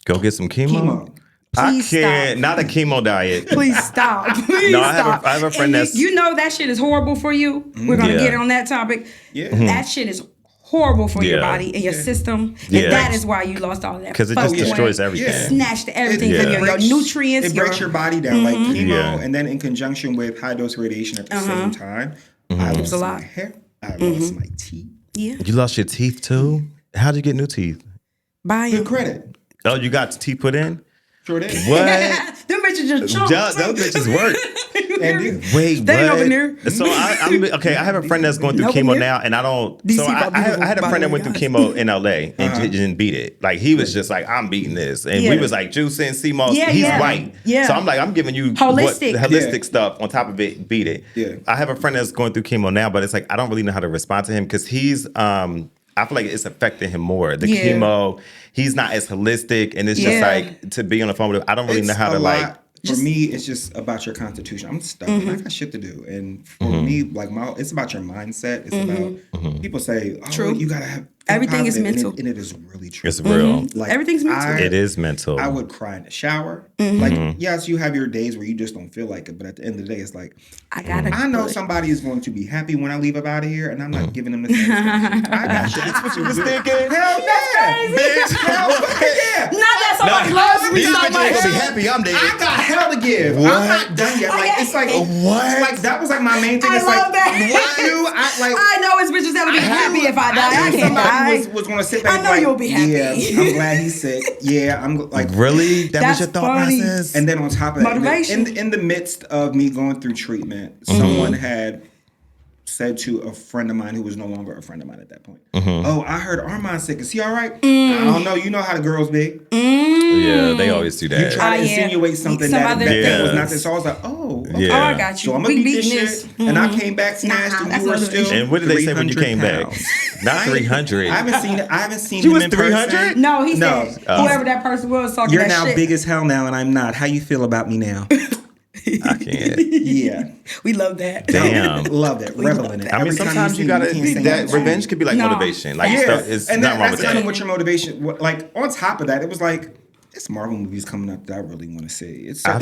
A: Go get some chemo.
B: chemo.
C: Please
A: I can't.
C: stop.
A: Not a chemo diet.
C: Please stop. Please
A: No, I have a-
C: stop.
A: I have a friend
C: And
A: that's-
C: you know that shit is horrible for you. We're gonna
A: Yeah.
C: get on that topic.
B: Yeah.
C: That shit is horrible for your
A: Yeah.
C: body and your system.
A: Yeah.
C: And that is why you lost all that.
A: Because it just
C: fucking
A: destroys
C: weight.
A: everything.
B: Yeah.
C: Snatched everything
A: It
C: from your
B: breaks-
C: nutrients.
B: It breaks your body down like chemo,
A: Yeah.
B: and then in conjunction with high dose radiation at the same time. I lost
C: a lot.
B: my hair. I lost my teeth.
C: Yeah.
A: You lost your teeth too? How'd you get new teeth?
C: Buying.
B: Good credit.
A: Oh, you got teeth put in?
B: Sure did.
A: What?
C: Them bitches just chunk.
A: Those bitches work.
B: And
A: Wait,
C: They ain't
A: what?
C: over there.
A: So I'm okay. I have a friend that's going through
C: Nope,
A: chemo
C: in
A: now, and I don't.
C: DC
A: So I
C: about beautiful,
A: had a
C: by
A: friend
C: the
A: that
C: way,
A: went through
C: guys.
A: chemo in LA and didn't beat it. Like he was just like, I'm beating this, and we
C: Yeah.
A: was like juicing, CMOS.
C: Yeah,
A: He's
C: yeah.
A: white,
C: Yeah.
A: So I'm like, I'm giving you
C: Holistic.
A: holistic
B: Yeah.
A: stuff on top of it. Beat it.
B: Yeah.
A: I have a friend that's going through chemo now, but it's like I don't really know how to respond to him because he's. I feel like it's affecting him more. The
C: Yeah.
A: chemo, he's not as holistic, and it's just
C: Yeah.
A: like to be on the phone with him. I don't really know how to like.
B: For me, it's just about your constitution. I'm stubborn. I got shit to do, and for me, like it's about your mindset. It's about people say, "Oh,
C: True.
B: you gotta have
C: Everything is
B: positive,"
C: mental.
B: and it is really true.
A: It's real.
B: Like,
C: Everything's mental.
A: It is mental.
B: I would cry in the shower. Like, yes, you have your days where you just don't feel like it, but at the end of the day, it's like
C: I gotta.
B: I know
C: do it.
B: somebody is going to be happy when I leave up out of here, and I'm not giving them the same. I got shit. That's what you was thinking. Hell yeah, bitch. Hell yeah.
C: Not that somebody loves me
A: These
C: so
A: bitches ain't
C: much.
A: gonna be happy. I'm dead.
B: I got hell to give.
A: What?
B: I'm not done yet. Like it's like
A: What?
B: Like that was like my main thing.
C: I
B: It's
C: love
B: like
C: that.
B: I
C: I know it's bitches that'll be happy if I die. I
B: knew
C: can't die.
B: somebody was gonna sit back.
C: I
B: and
C: know
B: like,
C: you'll be happy.
B: Yeah, I'm glad he's sick. Yeah, I'm like
A: Really? That was
C: That's
A: your thought
C: funny.
A: process?
B: And then on top of that,
C: Motivation.
B: in the midst of me going through treatment, someone had said to a friend of mine who was no longer a friend of mine at that point, "Oh, I heard Armand's sick. Is he all right? I don't know. You know how the girls be.
A: yeah, they always do
B: You
A: that.
B: try to insinuate something that was not this. So I was like, oh, okay.
A: Yeah.
C: Oh, I got you.
B: So I'm gonna beat this shit. And I came back snatched, and you were still.
A: And what did they say when you came
B: 300
A: back? Not 300.
B: I haven't seen
A: She
B: him
A: was
B: in
A: 300?
B: person.
C: No, he said whoever that person was talking
B: You're
C: that
B: now
C: shit.
B: big as hell now, and I'm not. How you feel about me now?
A: I can't.
B: Yeah.
C: We love that.
A: Damn.
B: Love that. Revel in it.
A: I mean, sometimes you gotta be that revenge could be like motivation. Like, it's
B: and
A: nothing wrong with
B: that's kind of
A: that.
B: what your motivation. Like on top of that, it was like it's Marvel movies coming up that I really want to see. It's
A: I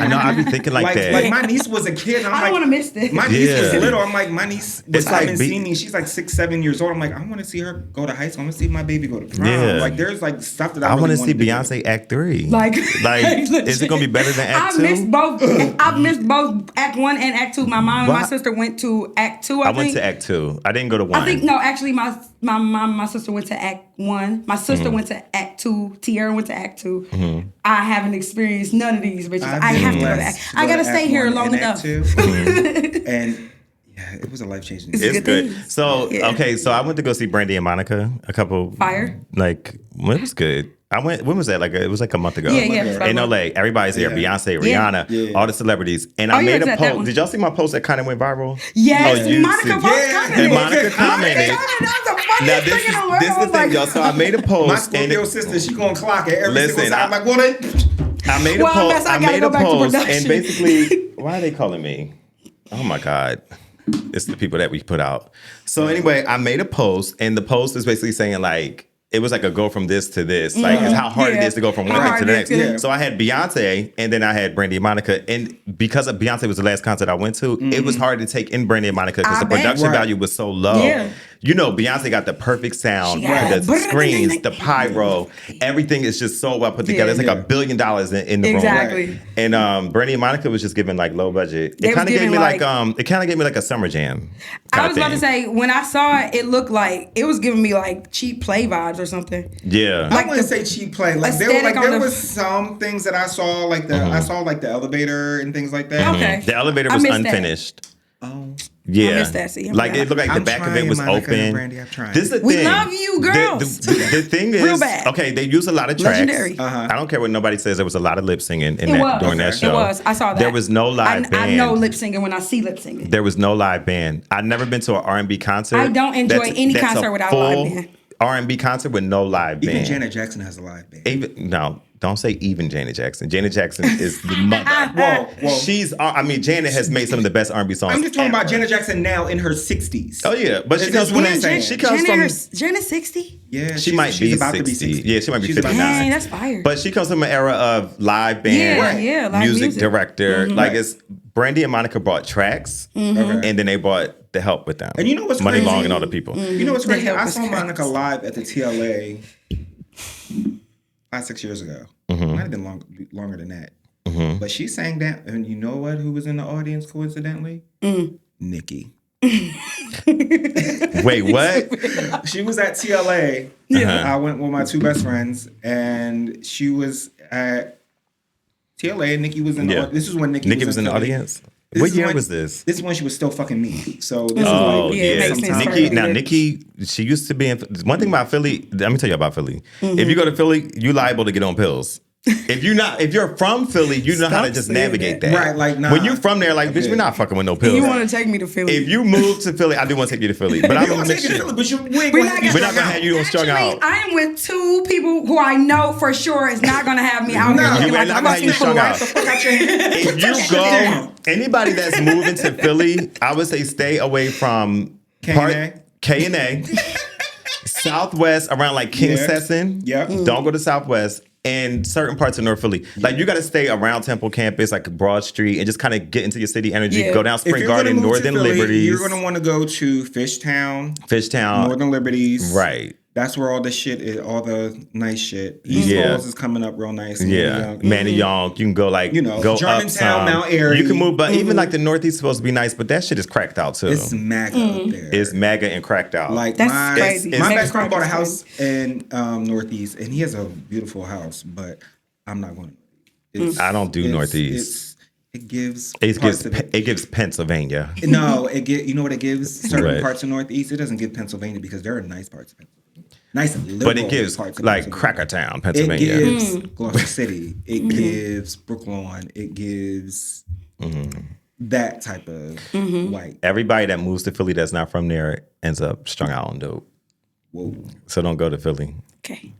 A: know. I be thinking like that.
B: Like my niece was a kid. And I'm
C: I don't want to miss this.
B: My niece was little. I'm like, my niece was
A: It's like
B: haven't seen me. She's like 6, 7 years old. I'm like, I want to see her go to high school. I want to see my baby go to prom.
A: Yeah.
B: Like there's like stuff that I
A: want
B: really
A: to see
B: do.
A: Beyonce Act 3.
C: Like
A: is it gonna be better than Act 2?
C: I've missed both Act 1 and Act 2. My mom and my sister went to Act 2. I
A: went to Act 2. I didn't go to 1.
C: I think no, actually my mom and my sister went to Act 1. My sister went to Act 2. Tierra went to Act 2. I haven't experienced none of these bitches. I have to go to Act. I gotta stay here long enough.
B: And yeah, it was a life changing.
A: It's good. So okay, so I went to go see Brandy and Monica a couple.
C: Fire.
A: Like it was good. I went. When was that? Like it was like a month ago.
C: Yeah.
A: In LA, everybody's there. Beyonce, Rihanna, all the celebrities. And I made a post. Did y'all see my post that kind of went viral?
C: Yes, Monica commented.
A: And Monica commented. Now this is the thing, y'all. So I made a post.
B: My Scorpio sister, she gonna clock it every single time. I'm like, well,
A: I made a post. I made a post, and basically, why are they calling me? Oh my God. It's the people that we put out. So anyway, I made a post, and the post is basically saying like, it was like a go from this to this. Like, it's how hard it is to go from one thing to the next.
B: Yeah.
A: So I had Beyonce, and then I had Brandy and Monica. And because of Beyonce was the last concert I went to, it was hard to take in Brandy and Monica because the production value was so low. Yeah. You know, Beyonce got the perfect sound, the screens, the pyro, everything is just so well put together. It's like $1 billion in the room.
C: Exactly.
A: And Brandy and Monica was just giving like low budget. It kind of gave me like a summer jam.
C: I was about to say, when I saw it, it looked like it was giving me like cheap play vibes or something.
A: Yeah.
B: I wouldn't say cheap play. Like there was some things that I saw, like I saw like the elevator and things like that.
C: Okay.
A: The elevator was unfinished.
B: Oh.
A: Yeah.
C: I missed that.
A: Like it looked like the back of it was open.
B: Brandy, I'm trying.
A: This is the thing.
C: We love you, girls.
A: The thing is,
C: real bad.
A: Okay, they use a lot of tracks.
C: Legendary.
A: I don't care what nobody says. There was a lot of lip singing during that show.
C: It was. I saw that.
A: There was no live band.
C: I know lip singing when I see lip singing.
A: There was no live band. I've never been to an R&B concert.
C: I don't enjoy any concert without a live band.
A: R&B concert with no live band.
B: Even Janet Jackson has a live band.
A: No, don't say even Janet Jackson. Janet Jackson is the mother.
B: Well,
A: Janet has made some of the best R&B songs.
B: I'm just talking about Janet Jackson now in her 60s.
A: Oh yeah, but she comes from
C: Janet 60.
B: Yeah,
A: she might be
B: about
A: 60.
B: To be 60.
A: Yeah, she might be 59.
C: Dang, that's fire.
A: But she comes from an era of live band, music director. Like it's Brandy and Monica brought tracks, and then they brought the help with them.
B: And you know what's
A: Money
B: crazy?
A: Long and all the people.
B: You know what's crazy? I saw Monica live at the TLA 5-6 years ago. Might have been longer than that. But she sang that, and you know what? Who was in the audience coincidentally? Nicki.
A: Wait, what?
B: She was at TLA. I went with my 2 best friends, and she was at TLA, and Nicki was in the audience. This is when Nicki was
A: in the audience? What year was this?
B: This is when she was still fucking me. So this
A: Nicki, she used to be in. One thing about Philly, let me tell you about Philly. If you go to Philly, you're liable to get on pills. If you're from Philly, you know how to just navigate that.
B: Right, like
A: when you're from there, like bitch, we're not fucking with no pills.
C: You want to take me to Philly?
A: If you move to Philly, I do want to take you to Philly, but I'm gonna make sure. We're not gonna have you on strung out.
C: I am with 2 people who I know for sure is not gonna have me out
A: here.
C: You're
A: not gonna have you strung out. If you go, anybody that's moving to Philly, I would say stay away from K&A, Southwest around like King Sesson.
B: Yeah.
A: Don't go to Southwest. And certain parts of North Philly. Like, you got to stay around Temple Campus, like Broad Street, and just kind of get into your city energy. Go down Spring Garden, Northern Liberties.
B: You're going to want to go to Fishtown, Northern Liberties.
A: Right.
B: That's where all the shit is, all the nice shit. East Falls is coming up real nice.
A: Manny Young. You can go like, go
B: Germantown,
A: up
B: Mount Airy.
A: You can move, but even like the Northeast is supposed to be nice, but that shit is cracked out too.
B: It's Maga up there.
A: It's Maga and cracked out.
B: Like
C: that's crazy.
B: My best friend bought a house in Northeast, and he has a beautiful house, but I'm not going to.
A: I don't do Northeast.
B: It gives
A: Pennsylvania.
B: No, you know what it gives? Certain parts of Northeast. It doesn't give Pennsylvania because there are nice parts of Pennsylvania. nice and liberal.
A: But it gives
B: parts of
A: like
B: Pennsylvania.
A: Crackertown,
B: It
A: Pennsylvania.
B: gives Gloucester City. It gives Brooklyn. It gives that type of white.
A: Everybody that moves to Philly that's not from there ends up strung out on dope.
B: Whoa.
A: So don't go to Philly.
C: Okay.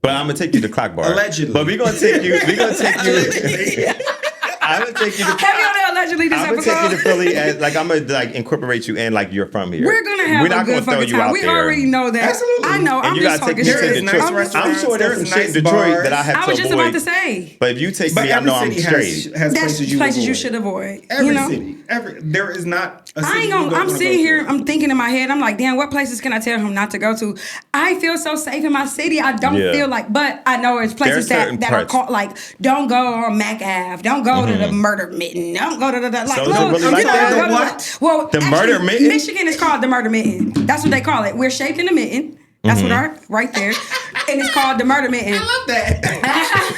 A: But I'm gonna take you to Clock Bar.
B: Allegedly.
A: But we're gonna take you. I'm gonna take you to.
C: Have you on there allegedly this
A: I'm gonna take you to
C: episode?
A: Philly as like I'm gonna like incorporate you in like you're from here.
C: We're gonna have
A: We're not
C: a good
A: gonna throw
C: fucking
A: you
C: time.
A: out
C: We
A: there.
C: already know that.
B: Absolutely.
C: I know.
A: And
C: I'm
A: you
C: just
A: gotta
C: talking
A: take me to
C: shit.
A: Detroit.
B: nice
A: I'm sure there's some
B: restaurants,
A: shit in
B: nice
A: Detroit
B: bars.
A: that I have to
C: I was just
A: avoid.
C: about to say.
A: But if you take
B: But
A: me, I
B: every
A: know I'm
B: city
A: straight.
B: has
C: That's
B: places you
C: places you
B: avoid.
C: should avoid.
B: Every
C: you know?
B: city. There is not a city
C: I ain't
B: you
C: gonna.
B: don't
C: I'm
B: wanna
C: sitting
B: go
C: here.
B: to.
C: I'm thinking in my head. I'm like, damn, what places can I tell him not to go to? I feel so safe in my city. I don't
A: Yeah.
C: feel like, but I know it's places
A: There are certain
C: that are
A: parts.
C: called like, don't go on Mac Ave. Don't go to the Murder Mitten. Don't go to the like.
A: So is it
C: no,
A: really
C: you
A: like
C: know,
A: that?
C: go to
B: The what?
C: Well,
A: The
C: actually,
A: Murder Mitten?
C: Michigan is called the Murder Mitten. That's what they call it. We're shaped in a mitten. That's what our right there, and it's called the Murder Mitten.
B: I love that.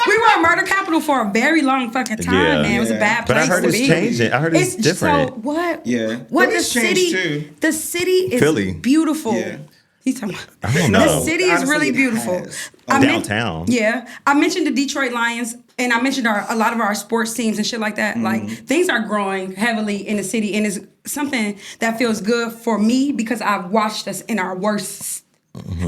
C: We were a murder capital for a very long fucking time,
A: Yeah.
C: man. It was a
B: Yeah.
C: bad
A: But
C: place
A: I heard
C: to
A: it's
C: be.
A: changing. I heard it's different.
C: So what?
B: Yeah.
C: What the
B: Philly's changed
C: city?
B: too.
C: The city is
A: Philly.
C: beautiful.
B: Yeah.
C: He's talking about.
A: I don't
C: The
A: know.
C: city is
B: Honestly,
C: really
B: it
C: beautiful.
B: has.
A: Downtown.
C: Yeah, I mentioned the Detroit Lions, and I mentioned a lot of our sports teams and shit like that. Like things are growing heavily in the city, and it's something that feels good for me because I've watched us in our worst.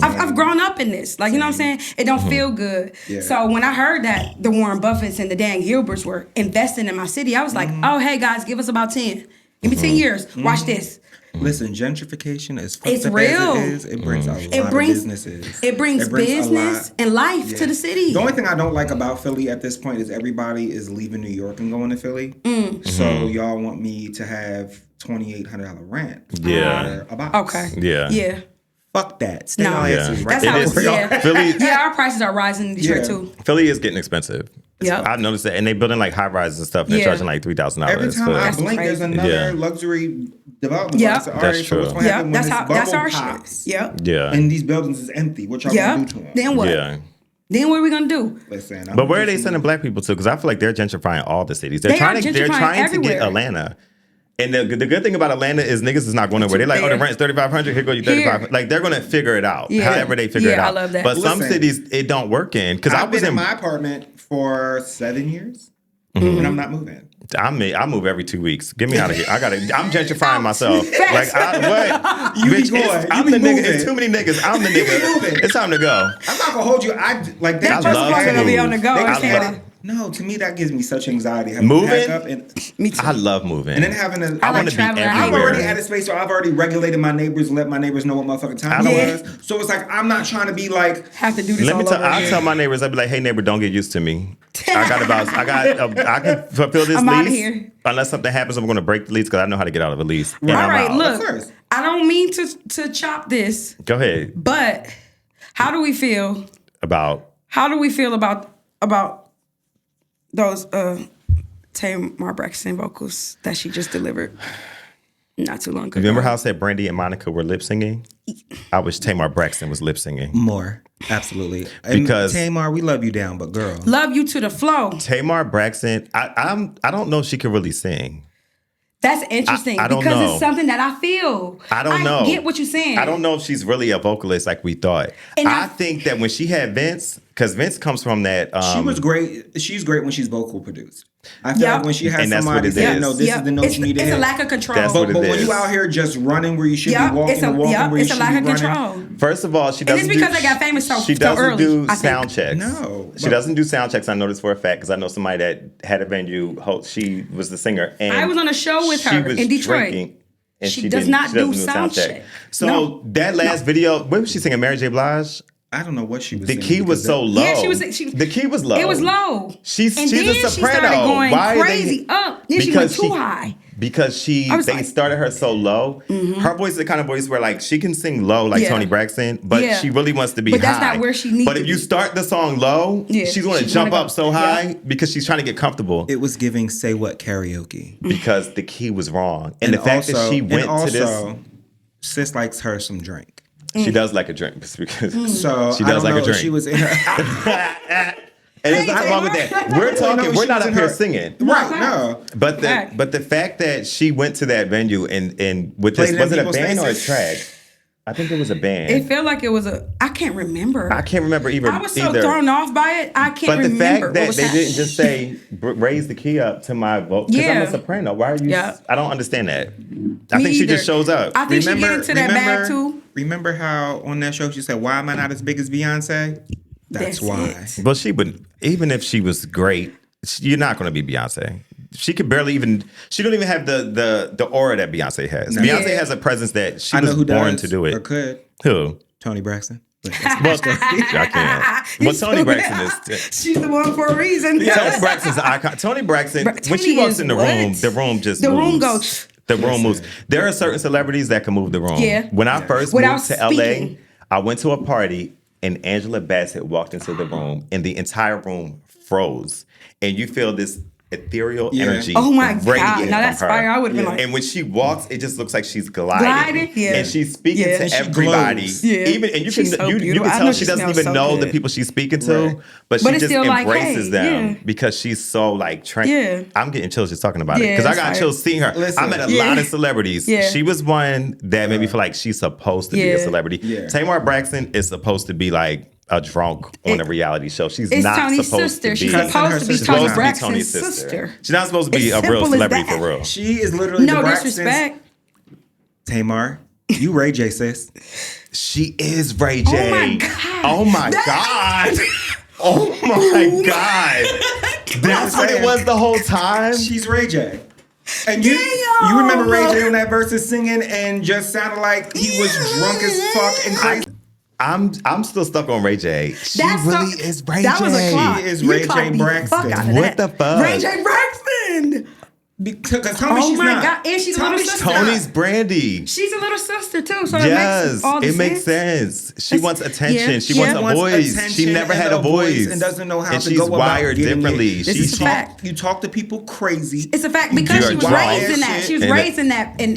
C: I've grown up in this, like you know what I'm saying. It don't feel good.
B: Yeah.
C: So when I heard that the Warren Buffetts and the Dan Gilberts were investing in my city, I was like, oh hey guys, give us about 10. Give me 10 years. Watch this.
B: Listen, gentrification is fucked
C: It's
B: up
C: real.
B: as it is. It brings a lot
C: It brings
B: of businesses.
C: It brings
B: a
C: business
B: lot.
C: and life
B: Yeah.
C: to the city.
B: The only thing I don't like about Philly at this point is everybody is leaving New York and going to Philly. So y'all want me to have $2,800 rent
A: Yeah.
B: for a box.
C: Okay.
A: Yeah.
C: Yeah.
B: Fuck that. Stay
C: No.
B: your
A: Yeah.
B: asses right
C: That's
A: It
C: how
A: is-
C: it's yeah.
A: Philly-
C: Yeah, our prices are rising in Detroit
B: Yeah.
C: too.
A: Philly is getting expensive.
C: Yep.
A: I've noticed that, and they building like high rises and stuff. And they're
C: Yeah.
A: charging like $3,000.
B: Every time I
C: That's
B: blink, there's
C: crazy.
B: another
A: Yeah.
B: luxury development.
C: Yeah.
B: So, all
A: That's
B: right, so what's
A: true.
B: gonna
C: Yeah,
B: happen when
C: that's
B: this
C: how that's
B: bubble
C: our
B: pops?
C: shit. Yep.
A: Yeah.
B: And these buildings is empty. What y'all
C: Yep.
B: gonna do to them?
C: Then what?
A: Yeah.
C: Then what are we gonna do?
B: Listen,
A: But where are they sending black people to? Because I feel like they're gentrifying all the cities.
C: They are
A: They're
C: gentrifying
A: trying to get
C: everywhere.
A: Atlanta. And the good thing about Atlanta is niggas is not going nowhere. They're like, oh, the rent's $3,500. Here go you $3,500.
C: Here.
A: Like they're gonna figure it out.
C: Yeah.
A: However they figure it
C: Yeah, I
A: out.
C: love that.
A: But some
B: Listen,
A: cities it don't work in. Because I
B: I've
A: was
B: been in
A: in
B: my apartment for 7 years, and I'm not moving.
A: I move every 2 weeks. Get me out of here. I'm gentrifying myself. Like what?
B: You be
A: Bitch,
B: going.
A: I'm
B: You
A: the
B: be
A: nigga.
B: moving.
A: It's too many niggas. I'm the
B: You be
A: nigga.
B: moving.
A: It's time to go.
B: I'm not gonna hold you. I like that.
A: I
C: That
A: love
C: first part
A: to
C: gonna be
A: move.
C: on the go.
B: They
C: It's
B: got
C: hard.
B: no, to me that gives me such anxiety. Having
A: Moving?
B: to pack up and
C: Me too.
A: I love moving.
B: then having a.
C: I like
A: want to be
C: traveling.
B: I'm
A: everywhere.
B: already at a space where I've already regulated my neighbors and let my neighbors know what motherfucking time
A: I
B: it
A: don't-
B: was. So it's like I'm not trying to be like.
C: Have to do this
A: Let me
C: all
A: tell.
C: over
A: I
C: again.
A: tell my neighbors. I'd be like, "Hey neighbor, don't get used to me. I can fulfill this
C: I'm outta
A: lease.
C: here.
A: Unless something happens, I'm going to break the lease because I know how to get out of a lease. And
C: All
A: I'm
C: right,
A: out.
C: look.
B: Of course.
C: I don't mean to chop this,
A: Go ahead.
C: but how do we feel?
A: About
C: How do we feel about those Tamar Braxton vocals that she just delivered not too long ago?
A: remember how I said Brandy and Monica were lip singing? I wish Tamar Braxton was lip singing.
B: More, absolutely. And
A: Because-
B: Tamar, we love you down, but girl,
C: Love you to the flow.
A: Tamar Braxton, I don't know if she can really sing.
C: That's interesting
A: I don't
C: because
A: know.
C: it's something that I feel.
A: I don't know.
C: I get what you're saying.
A: I don't know if she's really a vocalist like we thought.
C: And
A: I think that when she had Vince, because Vince comes from that.
B: she was great. She's great when she's vocal produced. I feel
C: Yep.
B: like when she has
A: And that's
B: somebody
A: what it
B: saying,
A: is.
B: "No, this
C: Yep.
B: is the note
C: it's,
B: you need to
C: it's
B: hit."
C: a lack of control.
A: That's what
B: But
A: it
B: when
A: is.
B: you out here just running where you should
C: Yep,
B: be walking,
C: it's a
B: and walking
C: yep,
B: where you
C: it's a
B: should
C: lack
B: be
C: of
B: running.
C: control.
A: First of all, she
C: And
A: doesn't.
C: it's because
A: do,
C: they got famous so
A: She
C: so
A: doesn't
C: early,
A: do
C: I think.
A: sound checks.
B: No,
A: she
B: but-
A: doesn't do sound checks. I know this for a fact because I know somebody that had a venue. She was the singer, and
C: I was on a show with
A: she
C: her
A: was
C: in Detroit.
A: drinking, and
C: She
A: she
C: does
A: didn't-
C: not
A: she doesn't
C: do sound check.
A: So
C: No.
A: that last video, what was she singing? Mary J. Blige.
B: I don't know what she was
A: The
B: singing
A: key was
B: because
A: so low.
C: Yeah,
A: the key was low.
C: It was low.
A: She's
C: and
A: a
C: then
A: soprano.
C: she started going
A: Why are they-
C: crazy up. Then she went
A: Because
C: too high.
A: Because
C: I was
A: they
C: like-
A: started her so low. Her voice is the kind of voice where like she can sing low like
C: Yeah.
A: Toni Braxton, but
C: Yeah.
A: she really wants to be
C: But
A: high.
C: that's not where she needs
A: But
C: to
A: if you
C: be.
A: start the song low,
C: Yeah,
A: she's going to
C: she's
A: jump
C: gonna
A: up
C: go-
A: so high
C: yeah.
A: because she's trying to get comfortable.
B: it was giving "Say What" karaoke.
A: Because the key was wrong, and the fact that she went to this,
B: sis likes her some drink.
A: she does like a drink because
B: So
A: she
B: I
A: does
B: don't
A: like
B: know
A: a drink.
B: if she was in her.
A: and there's nothing wrong with that. We're
B: know
A: talking.
B: if
A: We're
B: she
A: not
B: was
A: up
B: in
A: here
B: her-
A: singing.
B: Right, no.
A: But
C: Fact.
A: the fact that she went to that venue and with this
B: Played it in
A: was it a
B: people's
A: band or a
B: faces.
A: track? I think it was a band.
C: It felt like it was I can't remember.
A: I can't remember either.
C: I was so thrown off by it. I can't remember.
A: But the fact that they didn't just say, raise the key up to my vote. Because I'm a soprano. Why are you? I don't understand that. I think she just shows up.
C: I think she get into that bag too.
B: Remember how on that show she said, why am I not as big as Beyonce? That's why.
A: Well, she would, even if she was great, you're not going to be Beyonce. She could barely even. She don't even have the aura that Beyonce has. No. Beyonce has a presence that she was born to do it.
B: Or could.
A: Who?
B: Toni Braxton.
A: Well, I can't. Well, Toni Braxton is.
C: She's the one for a reason.
A: Yeah. Toni Braxton's an icon. Toni Braxton, when she walks in the room just
C: the
A: moves.
C: room goes.
A: The room moves. There are certain celebrities that can move the room.
C: Yeah.
A: When I first moved to LA, I went to a party and Angela Bassett walked into the room and the entire room froze. And you feel this ethereal energy.
C: Oh my God. Now that's fire. I would have been like.
A: And when she walks, it just looks like she's gliding. And she's speaking to everybody. Even and you can tell she doesn't even know the people she's speaking to, but she just embraces them because she's so like trained. I'm getting chills just talking about it. Because I got chills seeing her. I met a lot of celebrities. She was one that made me feel like she's supposed to be a celebrity. Tamar Braxton is supposed to be like a drunk on a reality show. She's not
C: Tony's
A: supposed
C: sister.
A: to be.
C: She's supposed to be Tony Braxton's sister.
A: She's not supposed to be a real celebrity for real.
B: She is literally
C: no
B: the Braxton's.
C: Disrespect.
B: Tamar, you Ray J, sis.
A: She is Ray J.
C: Oh my God.
A: Oh my God. Oh my God. That's what it was the whole time.
B: She's Ray J. And you remember Ray J on that versus singing and just sounded like he was drunk as fuck and crazy.
A: I'm still stuck on Ray J. She really is Ray J.
C: That was a clock.
B: She is Ray J Braxton.
A: What the fuck?
C: Ray J Braxton.
B: Because Tony, she's not.
C: God, and she's a little sister.
A: Tony's Brandy.
C: She's a little sister too, so
A: it makes sense. She wants attention. She wants a voice. She never had a voice
B: and doesn't know how
A: and
B: to
A: she's
B: go about
A: wired differently.
C: This is a fact.
B: You talk to people crazy.
C: It's a fact because she was raised in that. She was raised in that in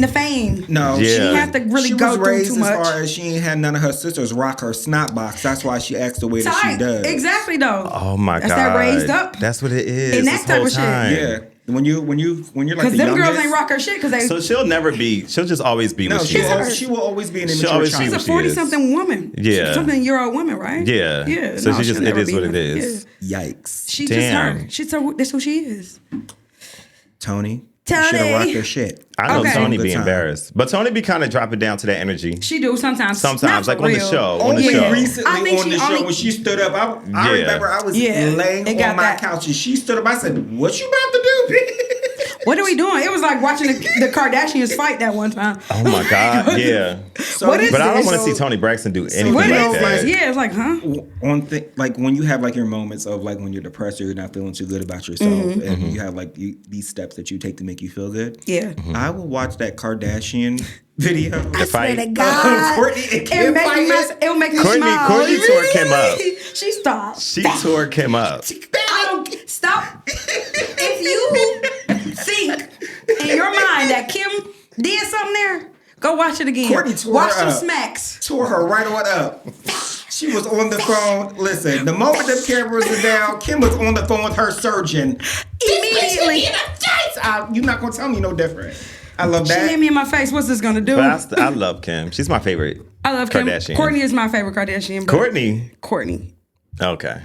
C: the fame.
B: No,
C: she didn't have to really go through too much.
B: As far as she ain't had none of her sisters rock her snot box. That's why she acts the way that she does.
C: Exactly though.
A: Oh my God.
C: That's that raised up.
A: That's what it is.
C: And that type of shit.
B: Yeah. When you're like
C: because them girls ain't rock her shit because they.
A: So she'll never be. She'll just always be what she is.
B: She will always be an immature child.
C: She's a 40-something woman.
A: Yeah,
C: something-year-old woman, right?
A: Yeah.
C: So
A: she just it is what it is.
B: Yeah. Yikes.
C: She's just her. That's who she is.
B: Tony. You should have rocked her shit.
A: I know Tony be embarrassed, but Tony be kind of dropping down to that energy.
C: She do sometimes.
A: Sometimes, like on the show.
B: Recently on the show when she stood up, I remember I was laying on my couch and she stood up. I said, "What you about to do, bitch?"
C: What are we doing? It was like watching the Kardashians fight that one time.
A: Oh my God, yeah. But I don't want to see Tony Braxton do anything like that.
C: Yeah, it's like, huh?
B: Like when you have like your moments of like when you're depressed or you're not feeling too good about yourself, and you have like these steps that you take to make you feel good.
C: Yeah,
B: I will watch that Kardashian video.
C: I swear to God,
B: Courtney and Kim
C: it will make me smile.
A: Courtney tore Kim up.
C: She stopped.
A: She tore Kim up.
C: I don't stop. If you think in your mind that Kim did something there, go watch it again.
B: Courtney tore
C: watch
B: her
C: some
B: up.
C: smacks.
B: Tore her right on up. She was on the phone. Listen, the moment the cameras are down, Kim was on the phone with her surgeon.
C: Immediately.
B: You're not going to tell me no different. I love that.
C: She hit me in my face. What's this going to do?
A: But I love Kim. She's my favorite.
C: I love Kim.
A: Kardashian.
C: Kourtney is my favorite Kardashian.
A: Courtney. Okay.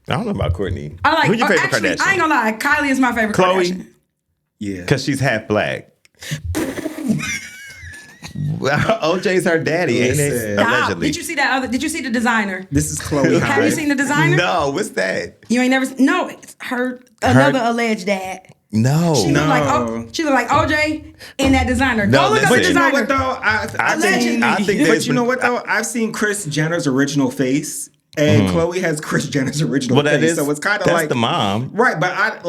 A: I don't know about Courtney.
C: I like.
A: Who's your favorite
C: actually,
A: Kardashian?
C: I ain't gonna lie. Kylie is my favorite.
A: Khloe.
C: Kardashian.
B: Yeah.
A: Because she's half black. OJ's her daddy, ain't it? Allegedly.
C: Did you see that other? Did you see the designer?
B: This is Khloe.
C: Have you seen the designer?
A: No. What's that?
C: You ain't never. No, it's another alleged dad.
A: No.
C: She looked like OJ in that designer.
A: No,
C: go look up the designer.
B: You know what though? I think but you know what though? I've seen Kris Jenner's original face, and Khloe has Kris Jenner's original face. So it's kind of like
A: that's the mom,
B: right? But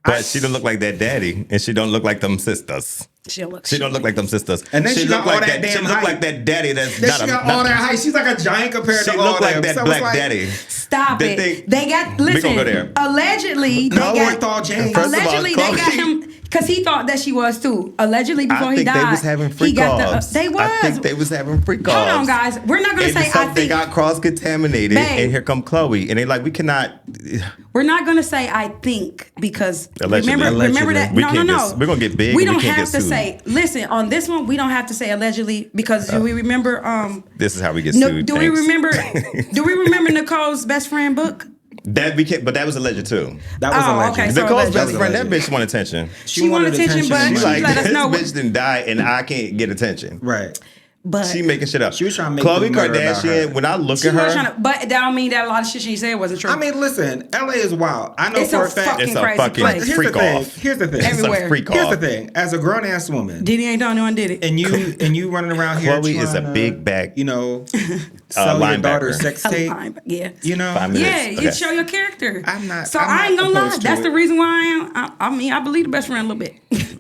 A: But she don't look like that daddy, and she don't look like them sisters. She don't look like them sisters.
B: And then she got all that damn height.
A: She look like that daddy that's
B: not she got all that height. She's like a giant compared to all that. She look like
A: that black daddy.
C: Stop it. They got, listen,
A: we gonna go there.
C: Allegedly, they got him Because he thought that she was too. Allegedly, before he died.
A: I think they was having freak offs.
C: They was.
A: I think they was having freak offs.
C: Hold on, guys. We're not going to say I think.
A: They got cross-contaminated, and here come Chloe. And they like, we cannot.
C: We're not going to say I think because
A: Allegedly.
C: remember that.
A: We
C: No.
A: We're going to get big.
C: We don't have to say, listen, on this one, we don't have to say allegedly because do we remember.
A: This is how we get sued.
C: Do we remember Nicole's best friend book?
A: That became, but that was alleged too.
B: That was alleged.
C: Okay, so
A: Nicole's
C: alleged.
A: best friend, that bitch want attention.
C: She wanted attention, but
A: She's
C: she
A: like,
C: let us
A: this
C: know.
A: bitch didn't die and I can't get attention.
B: Right.
C: But
A: she making shit up.
B: She was trying to make
A: Khloe
B: them better about
A: Kardashian,
B: her.
A: when I look at her.
C: but that don't mean that a lot of shit she said wasn't true.
B: I mean, listen, LA is wild. I know
C: It's
B: for
C: a
B: a fact.
C: fucking
A: It's a
C: crazy
A: fucking
C: place.
A: freak off.
B: Here's the thing.
A: It's
C: Everywhere.
A: a freak
B: Here's
A: off.
B: the thing. As a grown ass woman,
C: Diddy ain't the only one did it.
B: and you running around here,
A: Chloe is a
B: trying
A: big
B: to,
A: back,
B: you know, sell your
A: linebacker.
B: daughter's sex tape.
C: Yeah.
B: You know,
A: 5 minutes.
C: Yeah, you
A: Okay.
C: show your character.
B: I'm not-
C: So
B: I'm
C: I ain't
B: not
C: gonna lie.
B: opposed to
C: That's
B: it.
C: the reason why I mean, I believe the best friend a little bit.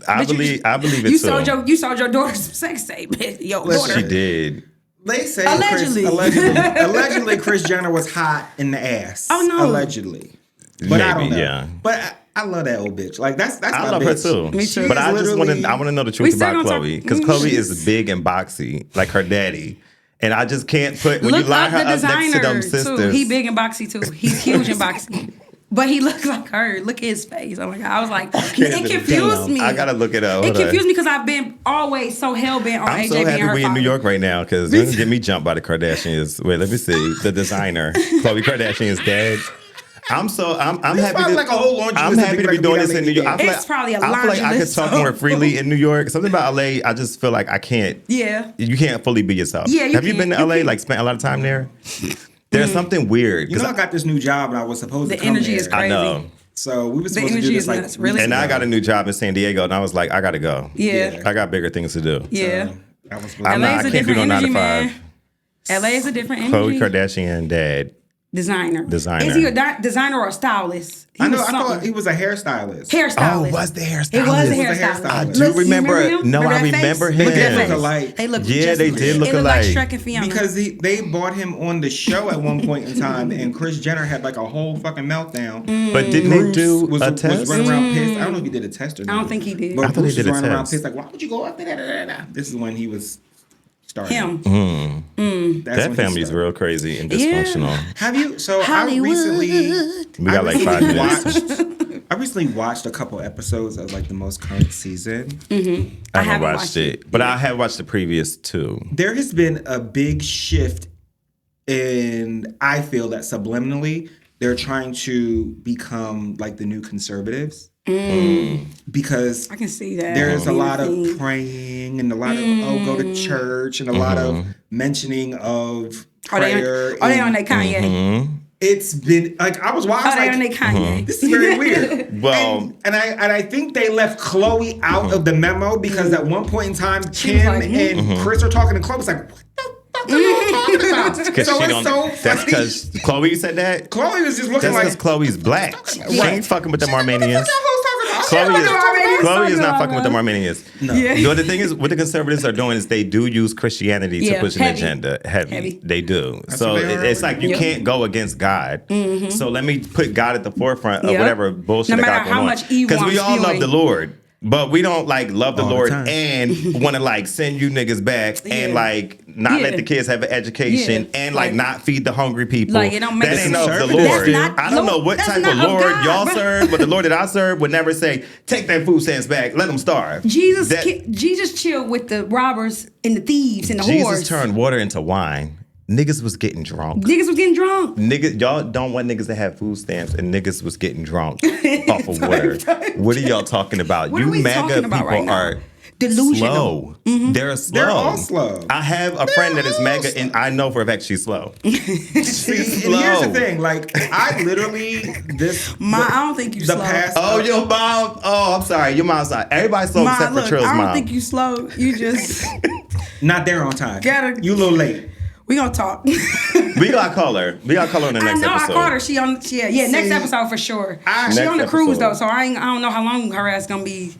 A: I
C: But you-
A: believe it
C: you
A: too.
C: You sold your daughter's sex tape. Your
B: Listen,
C: daughter.
A: She did.
B: They say
C: Allegedly.
B: allegedly Kris Jenner was hot in the ass.
C: Oh, no.
B: Allegedly. But I don't
A: Maybe,
B: know.
A: yeah.
B: But I love that old bitch. Like that's
A: I
B: my
A: love
B: bitch.
A: her too.
C: Me too.
A: But I just want
B: literally-
A: to. I want to know the
C: We
A: truth
C: still
A: about
C: gonna
A: Chloe
C: talk-
A: because Chloe is big and boxy, like her daddy, and I just can't put when
C: Look
A: you line
C: up
A: her
C: the
A: up next to them
C: designer
A: sisters.
C: too. He big and boxy too. He's huge and boxy. But he looks like her. Look at his face. Oh my God. I was like, it confused me.
A: I gotta look it up.
C: It
A: Hold on.
C: confused me because I've been always so hell bent on
A: I'm
C: AJ
A: so
C: being
A: happy
C: her
A: we in
C: father.
A: New York right now because they're gonna get me jumped by the Kardashians. Wait, let me see. The designer, Khloe Kardashian's dad. I'm happy
B: probably
A: to,
B: like a whole laundry
A: I'm
B: list of
A: happy to
B: people
A: be
B: that
A: doing
B: we
A: this in New York. I feel
C: It's
A: like,
C: probably a
A: I feel like
C: laundry
A: I could
C: list
A: talk
C: of-
A: more freely in New York. Something about LA, I just feel like I can't.
C: Yeah.
A: You can't fully be yourself.
C: Yeah, you
A: Have you been to
C: can't.
A: LA? Like spent a lot of time there? There's something weird.
B: You know,
A: 'cause
B: I got this new job and I was supposed
C: The
B: to come
C: energy
B: there.
C: is crazy.
A: I know.
B: So we were
C: The
B: supposed to
C: energy
B: do
C: is
B: this like
C: nuts, really.
B: weeks
A: And I
B: ago.
A: got a new job in San Diego, and I was like, I gotta go.
C: Yeah.
A: I got bigger things to do.
C: Yeah.
B: I was supposed
A: I'm
B: to-
A: not-
C: LA is
A: I
C: a
A: can't do
C: different
A: no 9 to
C: energy,
A: 5.
C: man. LA is a different
A: Khloe
C: energy.
A: Kardashian dad.
C: Designer.
A: Designer.
C: Is he a designer or a stylist? He
B: I know.
C: was
B: I thought
C: something.
B: he was a hairstylist.
C: Hairstylist.
A: Oh, was the hairstylist?
C: It was a
B: It was a
C: hairstylist.
B: hairstylist. I
A: do
C: Look, you
A: remember it.
C: him?
A: No, I
C: that face?
A: remember
C: Look at
A: him.
C: that face.
B: Alike.
C: They look
A: Yeah,
C: just
A: they did look
C: They look like
A: alike.
C: Shrek and Fiona.
B: Because they brought him on the show at one point in time, and Kris Jenner had like a whole fucking meltdown.
A: But didn't they do
B: was,
A: a
B: was
A: test?
B: running around pissed. I don't know if he did a test or not.
C: I don't think he did.
B: But
A: I thought he
B: Bruce
A: did
B: was
A: a
B: running around
A: test.
B: pissed like, why would you go after that? This is when he was starting.
C: Him.
B: That's when
A: That
B: he
A: family's
B: started.
A: real crazy and
C: Yeah.
A: dysfunctional.
B: Have you? So
C: Hollywood.
A: We got like 5 minutes.
B: I recently watched a couple episodes of like the most current season.
A: I haven't
C: haven't
A: watched
C: watched
A: it, but I have watched the previous 2.
B: There has been a big shift in, I feel that subliminally, they're trying to become like the new conservatives. Because
C: I can see that.
B: there's a
C: Being
B: lot of
C: thing.
B: praying and a lot of, go to church and a lot of mentioning of
C: Are
B: prayer.
C: they on
B: and
C: that Kanye?
B: it's been, like, I was watching,
C: Are they on
B: like,
C: that Kanye?
B: this is very weird.
A: Well,
B: And I think they left Chloe out of the memo because at one point in time,
C: She was
B: Kim
C: like,
B: and Chris are talking to Chloe. It's like, what the fuck are y'all talking about? So
A: because she
B: it's
A: don't.
B: so
A: That's
B: funny.
A: because Chloe said that.
B: Chloe was just looking
A: That's
B: like,
A: because Chloe's black. She ain't fucking with them Armenians.
B: Chloe
A: Chloe is not fucking with them Armenians.
B: No.
C: Yeah.
A: You know, the thing is, what the conservatives are doing is they do use Christianity to
C: Yeah,
A: push an
C: heavy.
A: agenda. Heavy. They do. So
B: what they are.
A: it's like you
C: Yep.
A: can't go against God. So let me put God at the forefront of
C: Yep.
A: whatever bullshit
C: No
A: I got
C: matter
A: going
C: how
A: on.
C: much evil
A: Because we
C: I'm
A: all love
C: spewing.
A: the Lord. But we don't like love the
B: All the
A: Lord
B: time.
A: and want to like send you niggas back and
C: Yeah.
A: like not
C: Yeah.
A: let the kids have an education
C: Yeah.
A: and like
C: Like-
A: not feed the hungry people.
C: Like, it don't make
A: that ain't
C: sense.
A: of the
B: That's
A: Lord.
C: not
A: I don't know
C: Lord-
A: what
C: that's
A: type of
C: not of
A: Lord
C: God,
A: y'all
C: bro.
A: serve, but the Lord that I serve would never say, take their food stamps back, let them starve.
C: Jesus,
A: That-
C: Jesus chilled with the robbers and the thieves and the
A: Jesus
C: whores.
A: turned water into wine. Niggas was getting drunk.
C: Niggas was getting drunk.
A: Niggas, y'all don't want niggas to have food stamps, and niggas was getting drunk off of water. What are y'all talking about?
C: What
A: you
C: are we
A: MAGA
C: talking about
A: people
C: right now?
A: are
C: Delusional.
A: slow. They're slow.
B: They're all slow.
A: I have a friend that is
B: all
A: MAGA, and I know for a fact she's slow. She's
B: See,
A: slow.
B: and here's the thing, like, I literally,
C: I don't think you
B: the
C: slow.
B: past,
A: Oh, your mom. Oh, I'm sorry. Your mom's not. Everybody's slow
C: Ma,
A: except for
C: look,
A: Trill's
C: I don't
A: mom.
C: think you slow. You just
B: not there on time.
C: Gotta-
B: You a little late.
C: we gonna talk.
A: We gotta call her. We gotta call her in the
C: I
A: next
C: know
A: episode.
C: I called her. She on next
B: See,
C: episode for sure.
B: I-
C: She
A: Next
C: on the cruise
A: episode.
C: though, so I don't know how long her ass gonna be.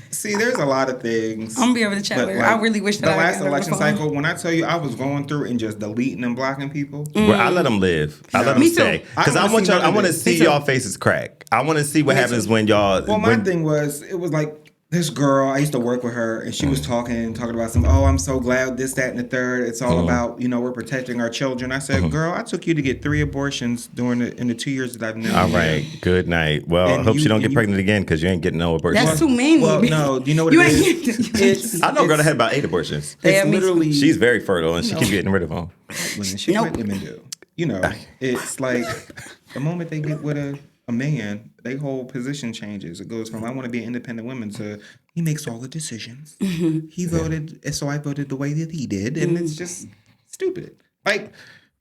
B: See, there's a lot of things.
C: I'm gonna be able to chat
B: but,
C: with her.
B: like,
C: I really wish that
B: the
C: I
B: last
C: got her on the
B: election
C: phone.
B: cycle, when I tell you I was going through and just deleting and blocking people.
A: Well, I let them live. I let them
C: Me too.
A: stay because
B: I
A: I
B: wanna
A: want
B: see
A: y'all. I
B: none of
A: want to
B: this.
A: see
C: Me too.
A: y'all faces crack. I want to see what
C: Me
A: happens
C: too.
A: when y'all.
B: Well, my
A: when-
B: thing was, it was like this girl, I used to work with her, and she was talking about some, oh, I'm so glad this, that, and the third. It's all about, we're protecting our children. I said, girl, I took you to get 3 abortions in the 2 years that I've known you.
A: All right. Good night. Well, I hope you don't get pregnant again because you ain't getting no abortions.
C: That's too many.
B: Well, no. Do you know what it is?
A: I know a girl that had about 8 abortions.
B: It's literally...
A: She's very fertile, and she keeps getting rid of them.
B: White women do. It's like the moment they get with a man, their whole position changes. It goes from I want to be an independent woman to he makes all the decisions. He voted, so I voted the way that he did, and it's just stupid. Like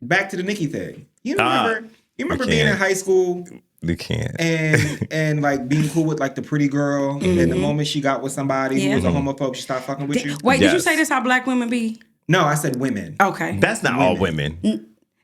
B: back to the Nicki thing. You remember being in high school?
A: You can't.
B: And like being cool with like the pretty girl, and the moment she got with somebody who was a homophobe, she stopped fucking with you.
C: Wait, did you say this how black women be?
B: No, I said women.
C: Okay.
A: That's not all women.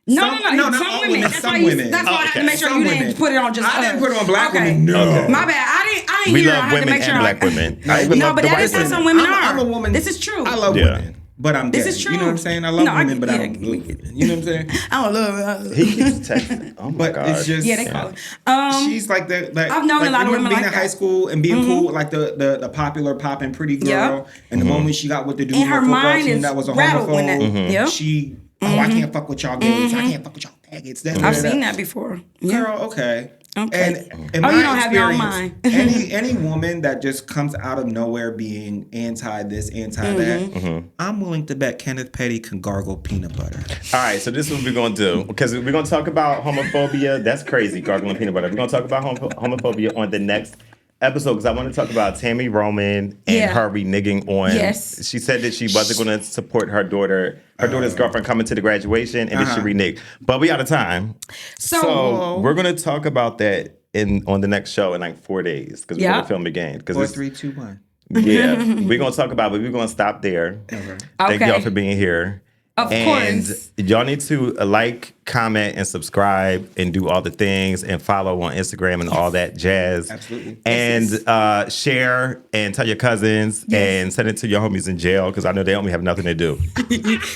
C: No,
B: not
C: some
B: all
C: women.
B: That's why
C: I had to make sure you didn't put it on just us.
B: I didn't put it on black women. No.
A: Okay.
C: My bad. I didn't
A: We
C: hear it. I
A: love
C: had to
A: women
C: make sure
A: and black women.
C: No, but that is how some women are.
B: I'm a woman.
C: This is true.
B: I love women. But I'm gay.
C: This is true.
B: You know what I'm saying? I love women, but I don't love women. You know what I'm saying?
C: I don't love it.
A: He keeps texting. Oh my God.
B: It's just...
C: Yeah, they call it.
B: She's like the... Like,
C: I've known a lot of women
B: being
C: like
B: in
C: that.
B: high school and being cool with like the popular popping pretty girl. And the moment she got with the dude
C: And
B: in her
C: her
B: football
C: mind
B: team
C: is
B: that was a
C: rattled when
B: homophobe,
C: that...
B: she... Oh, I can't fuck with y'all gays. I can't fuck with y'all faggots.
C: I've seen that before.
B: Girl, okay.
C: Okay.
B: And in
C: you
B: my
C: don't have your own
B: experience,
C: mind.
B: any woman that just comes out of nowhere being anti this, anti that, I'm willing to bet Kenneth Petty can gargle peanut butter.
A: All right, so this is what we're going to do. Because we're going to talk about homophobia. That's crazy, gargling peanut butter. We're going to talk about homophobia on the next episode because I want to talk about Tammy Roman and her reneging on.
C: Yes.
A: She said that she wasn't going to support her daughter's girlfriend coming to the graduation, and then she reneged. But we out of time. So we're going to talk about that on the next show in like 4 days because we're going to film again.
B: 4, 3, 2, 1.
A: Yeah, we're going to talk about it, but we're going to stop there.
B: Okay.
A: Thank y'all for being here.
C: Of course.
A: Y'all need to like, comment, and subscribe, and do all the things, and follow on Instagram and all that jazz.
B: Absolutely.
A: And share and tell your cousins and send it to your homies in jail because I know they only have nothing to do.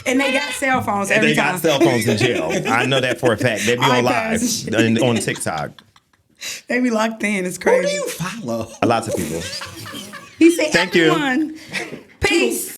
C: And they got cell phones
A: And
C: every
A: they
C: time.
A: got cell phones in jail. I know that for a fact. They be on live on TikTok.
C: They be locked in. It's crazy.
B: Who do you follow?
A: Lots of people.
C: He said,
A: Thank you.
C: everyone. Peace.